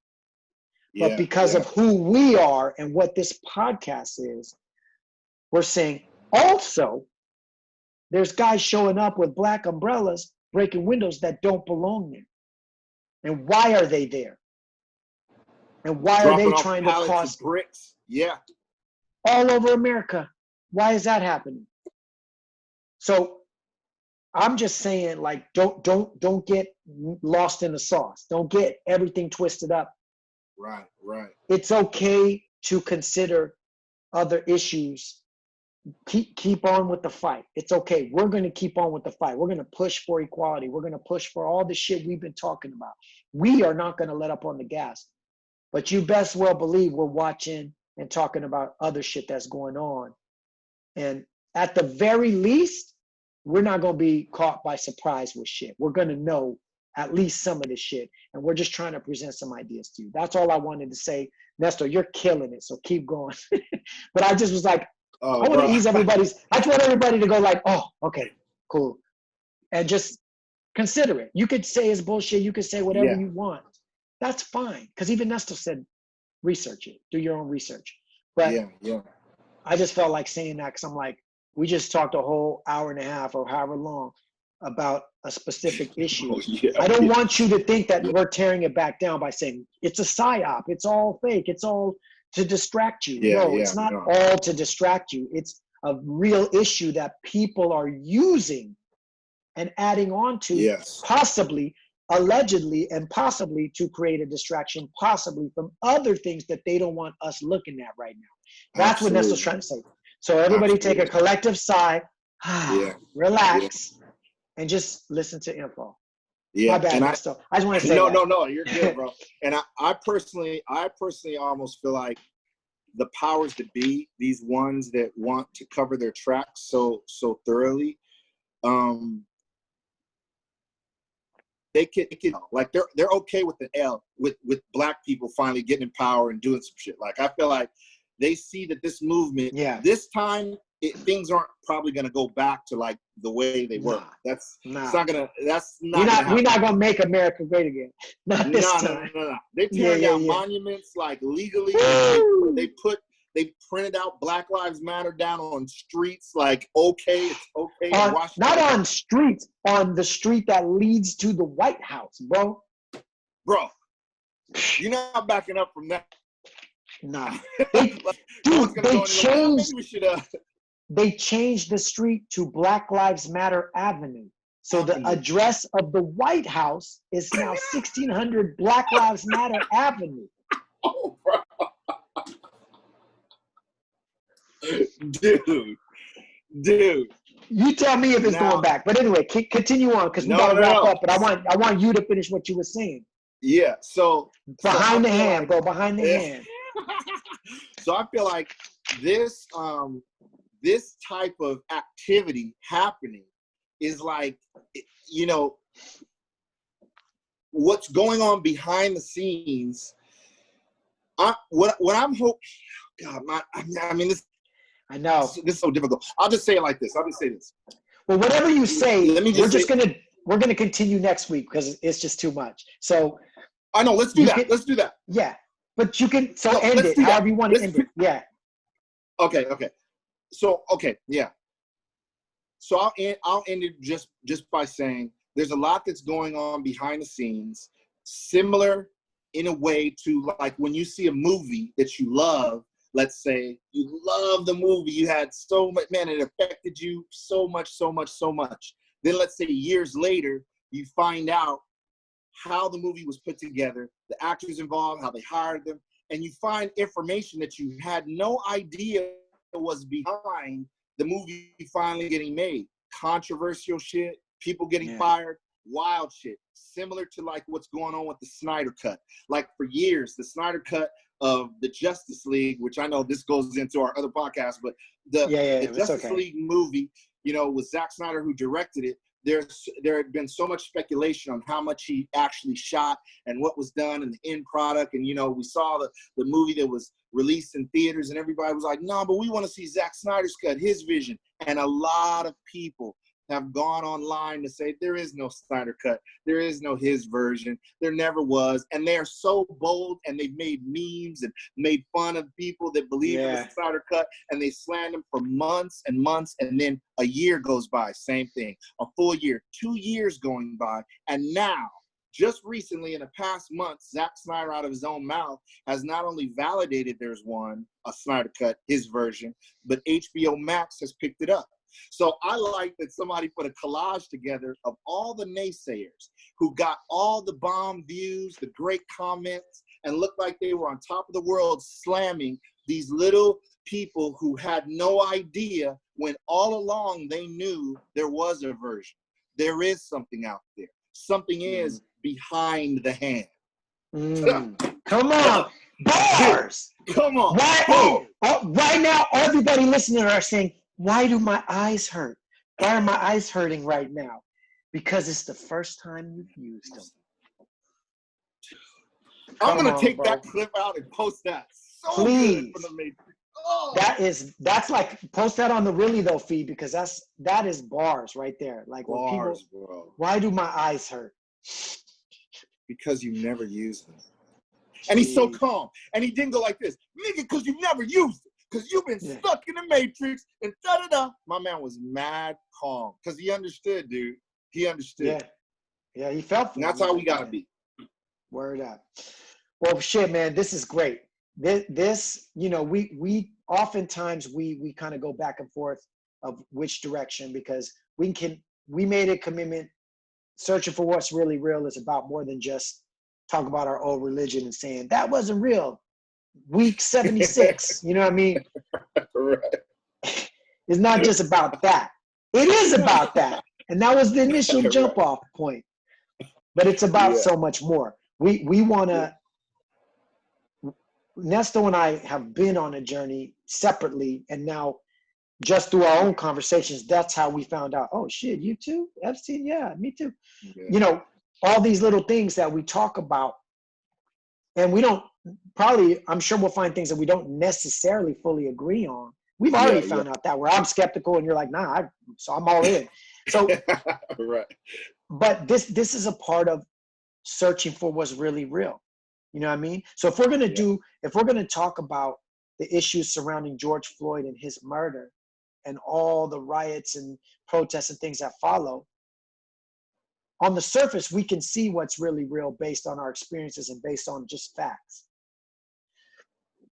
But because of who we are and what this podcast is, we're saying also there's guys showing up with black umbrellas, breaking windows that don't belong there. And why are they there? And why are they trying to cause bricks? Yeah. All over America? Why is that happening? So I'm just saying, like, don't get lost in the sauce. Don't get everything twisted up. Right, right. It's okay to consider other issues. Keep on with the fight. It's okay. We're going to keep on with the fight. We're going to push for equality. We're going to push for all the shit we've been talking about. We are not going to let up on the gas. But you best well believe we're watching and talking about other shit that's going on. And at the very least, we're not going to be caught by surprise with shit. We're going to know at least some of this shit. And we're just trying to present some ideas to you. That's all I wanted to say. Nesto, you're killing it. So keep going. But I just was like, I want to ease everybody's, I just want everybody to go like, oh, okay, cool. And just consider it. You could say it's bullshit. You could say whatever you want. That's fine. Because even Nesto said, research it. Do your own research. But I just felt like saying that because I'm like, we just talked a whole hour and a half or however long about a specific issue. I don't want you to think that we're tearing it back down by saying it's a psyop. It's all fake. It's all to distract you. It's not all to distract you. It's a real issue that people are using and adding on to possibly allegedly and possibly to create a distraction, possibly from other things that they don't want us looking at right now. That's what Nestle's trying to say. So everybody take a collective sigh, relax, and just listen to info. Yeah. My bad, Nestle. I just want to say No, you're good, bro. And I personally almost feel like the powers that be, these ones that want to cover their tracks so thoroughly, they can like they're okay with the L with black people finally getting in power and doing some shit. Like I feel like they see that this movement, this time things aren't probably gonna go back to like the way they were. It's not gonna. We're not gonna make America great again. Not this time. No. They tearing down monuments like legally. They printed out Black Lives Matter down on streets. Like it's okay. Not on streets, on the street that leads to the White House, bro. Bro, you're not backing up from that. Nah, they changed the street to Black Lives Matter Avenue. So the address of the White House is now 1600 Black Lives Matter Avenue. Oh, bro. Dude. You tell me if it's going back. But anyway, continue on because we gotta wrap up. But I want you to finish what you were saying. Yeah. So behind the hand, bro. Behind the hand. So I feel like this type of activity happening is like, you know, what's going on behind the scenes. What I'm hoping. God, I mean this. I know this is so difficult. I'll just say it like this. I'll just say this. Well, whatever you say, we're gonna continue next week because it's just too much. So I know. Let's do that. Let's do that. Yeah, but you can end it however you want to end it. Yeah. Okay. So yeah. So I'll end it just by saying there's a lot that's going on behind the scenes, similar in a way to like when you see a movie that you love. Let's say you love the movie, you had so much, man, it affected you so much. Then let's say years later, you find out how the movie was put together, the actors involved, how they hired them, and you find information that you had no idea was behind the movie finally getting made. Controversial shit, people getting fired, wild shit. Similar to like what's going on with the Snyder Cut. Like for years, the Snyder Cut of the Justice League, which I know this goes into our other podcast, but the Justice League movie, you know, with Zack Snyder who directed it, there had been so much speculation on how much he actually shot and what was done in the end product. And, you know, we saw the movie that was released in theaters and everybody was like, no, but we want to see Zack Snyder's cut, his vision. And a lot of people have gone online to say there is no Snyder cut. There is no his version. There never was. And they're so bold and they've made memes and made fun of people that believe in the Snyder cut and they slammed them for months and months. And then a year goes by, same thing. A full year, 2 years going by. And now, just recently in the past months, Zack Snyder out of his own mouth has not only validated there's a Snyder cut, his version, but HBO Max has picked it up. So I like that somebody put a collage together of all the naysayers who got all the bomb views, the great comments, and looked like they were on top of the world slamming these little people who had no idea when all along they knew there was a version. There is something out there. Something is behind the hand. Come on. Bars! Come on. Right now, everybody listening are saying, why do my eyes hurt? Why are my eyes hurting right now? Because it's the first time you've used them. I'm going to take that clip out and post that. So please. Good for the Matrix. That's like, post that on the Really Tho feed because that is bars right there. Like bars, bro. Why do my eyes hurt? Because you never used them. And he's so calm. And he didn't go like this. Nigga, because you never used it. Because you've been stuck in the Matrix and da-da-da. My man was mad calm. Because he understood, dude. He understood. Yeah, he felt for and that's how we got to be. Word up. Well, shit, man, this is great. This, you know, we oftentimes we kind of go back and forth of which direction because we made a commitment searching for what's really real is about more than just talk about our old religion and saying that wasn't real. Week 76, you know what I mean? Right. It's not just about that. It is about that. And that was the initial jump off point. But it's about so much more. We want to, Nesto and I have been on a journey separately, and now just through our own conversations, that's how we found out, oh shit, you too? Epstein? Yeah, me too. Yeah. You know, all these little things that we talk about, and we don't probably, I'm sure we'll find things that we don't necessarily fully agree on. We've already found out that where I'm skeptical and you're like, nah, so I'm all in. So, right. But this is a part of searching for what's really real. You know what I mean? So if we're going to if we're going to talk about the issues surrounding George Floyd and his murder and all the riots and protests and things that follow, on the surface, we can see what's really real based on our experiences and based on just facts.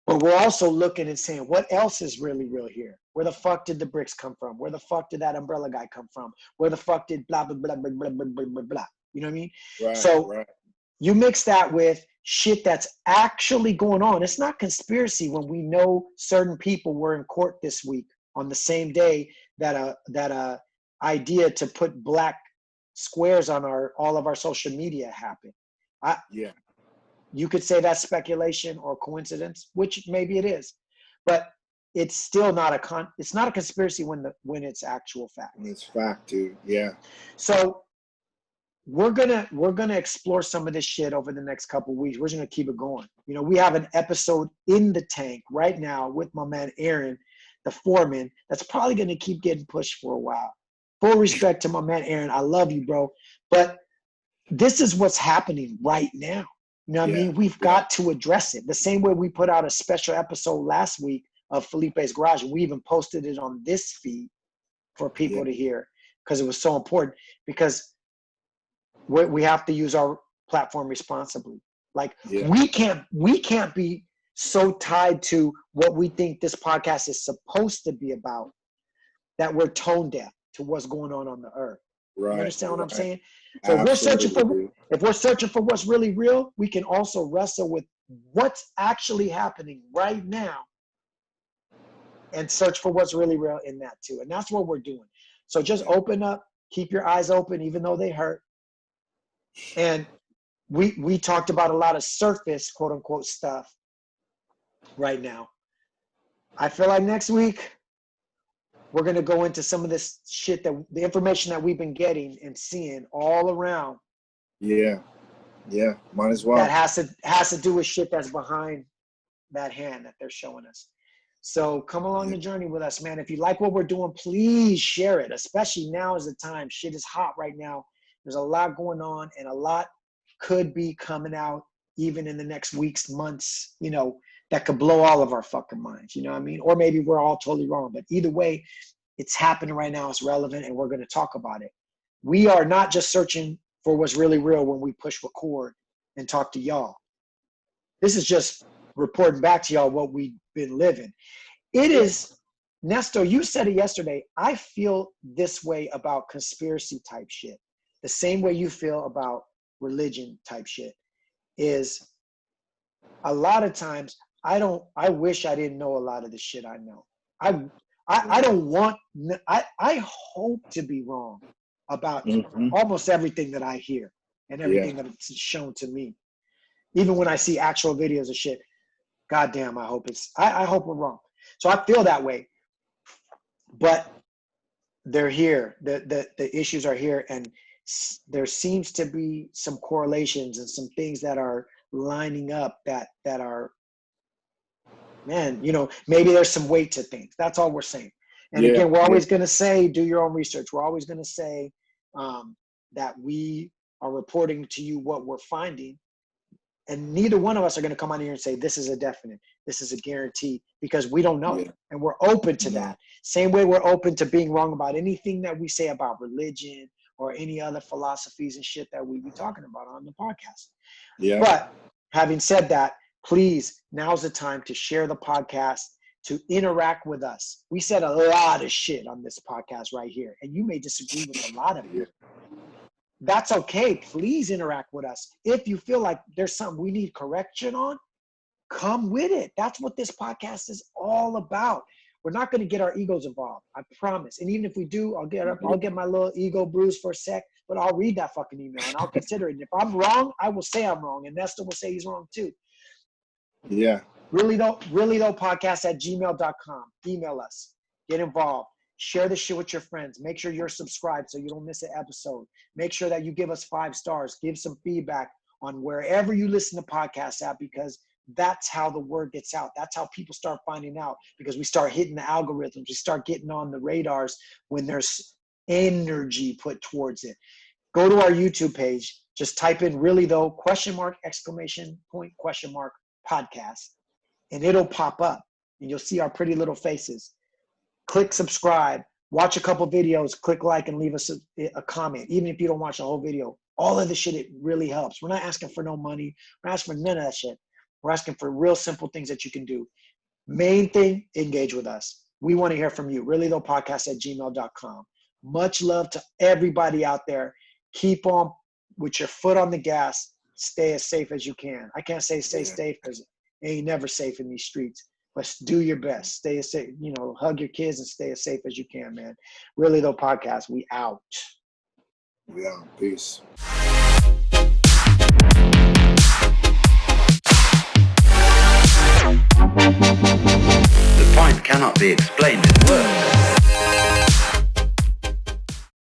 But we're also looking and saying, what else is really real here? Where the fuck did the bricks come from? Where the fuck did that umbrella guy come from? Where the fuck did blah, blah, blah, blah, blah, blah, blah, blah, blah. You know what I mean? Right, so you mix that with shit that's actually going on. It's not conspiracy when we know certain people were in court this week on the same day that a idea to put black squares on all of our social media happened. You could say that's speculation or coincidence, which maybe it is, but it's still not it's not a conspiracy when it's actual fact. It's fact, dude. Yeah. So we're gonna explore some of this shit over the next couple of weeks. We're just gonna keep it going. You know, we have an episode in the tank right now with my man Aaron, the foreman, that's probably gonna keep getting pushed for a while. Full respect to my man Aaron. I love you, bro. But this is what's happening right now. You know what I mean? We've got to address it. The same way we put out a special episode last week of Felipe's Garage, and we even posted it on this feed for people to hear because it was so important, because we have to use our platform responsibly. Like we can't be so tied to what we think this podcast is supposed to be about that we're tone deaf to what's going on the earth. Right. You understand what I'm saying? Absolutely. So if we're searching for what's really real, we can also wrestle with what's actually happening right now and search for what's really real in that too. And that's what we're doing. So just open up, keep your eyes open, even though they hurt. And we talked about a lot of surface, quote unquote, stuff right now. I feel like next week, we're going to go into some of this shit, the information that we've been getting and seeing all around. Yeah. Might as well. That has to do with shit that's behind that hand that they're showing us. So come along the journey with us, man. If you like what we're doing, please share it. Especially now is the time. Shit is hot right now. There's a lot going on, and a lot could be coming out even in the next weeks, months, you know, that could blow all of our fucking minds, you know what I mean? Or maybe we're all totally wrong. But either way, it's happening right now. It's relevant, and we're going to talk about it. We are not just searching for what's really real when we push record and talk to y'all. This is just reporting back to y'all what we've been living. It is, Nesto, you said it yesterday. I feel this way about conspiracy type shit. The same way you feel about religion type shit is a lot of times I wish I didn't know a lot of the shit I know. I hope to be wrong about almost everything that I hear and everything that's shown to me. Even when I see actual videos of shit, goddamn, I hope we're wrong. So I feel that way. But they're here. The issues are here, and there seems to be some correlations and some things that are lining up that are, man, you know, maybe there's some weight to things. That's all we're saying. And again, we're always going to say, do your own research. We're always going to say that we are reporting to you what we're finding. And neither one of us are going to come on here and say, this is a definite, this is a guarantee, because we don't know. And we're open to that. Same way we're open to being wrong about anything that we say about religion or any other philosophies and shit that we be talking about on the podcast. But having said that, please, now's the time to share the podcast, to interact with us. We said a lot of shit on this podcast right here, and you may disagree with a lot of it. that's okay. Please interact with us. If you feel like there's something we need correction on, come with it. That's what this podcast is all about. We're not going to get our egos involved. I promise. And even if we do, I'll get my little ego bruised for a sec, but I'll read that fucking email and I'll consider it. And if I'm wrong, I will say I'm wrong. And Nestor will say he's wrong too. Yeah. Really Tho podcast at gmail.com. Email us. Get involved. Share this shit with your friends. Make sure you're subscribed so you don't miss an episode. Make sure that you give us 5 stars. Give some feedback on wherever you listen to podcasts at, because that's how the word gets out. That's how people start finding out, because we start hitting the algorithms. We start getting on the radars when there's energy put towards it. Go to our YouTube page. Just type in Really Tho, ? podcast, and it'll pop up and you'll see our pretty little faces. Click subscribe, watch a couple videos, click like, and leave us a comment. Even if you don't watch the whole video, all of the shit, it really helps. We're not asking for no money. We're not asking for none of that shit. We're asking for real simple things that you can do. Main thing, engage with us. We want to hear from you. reallythopodcast at gmail.com. Much love to everybody out there. Keep on with your foot on the gas. Stay as safe as you can. I can't say stay safe because it ain't never safe in these streets. But do your best. Stay as safe. Hug your kids and stay as safe as you can, man. Really Tho podcast. We out. We out. Peace. The point cannot be explained in words.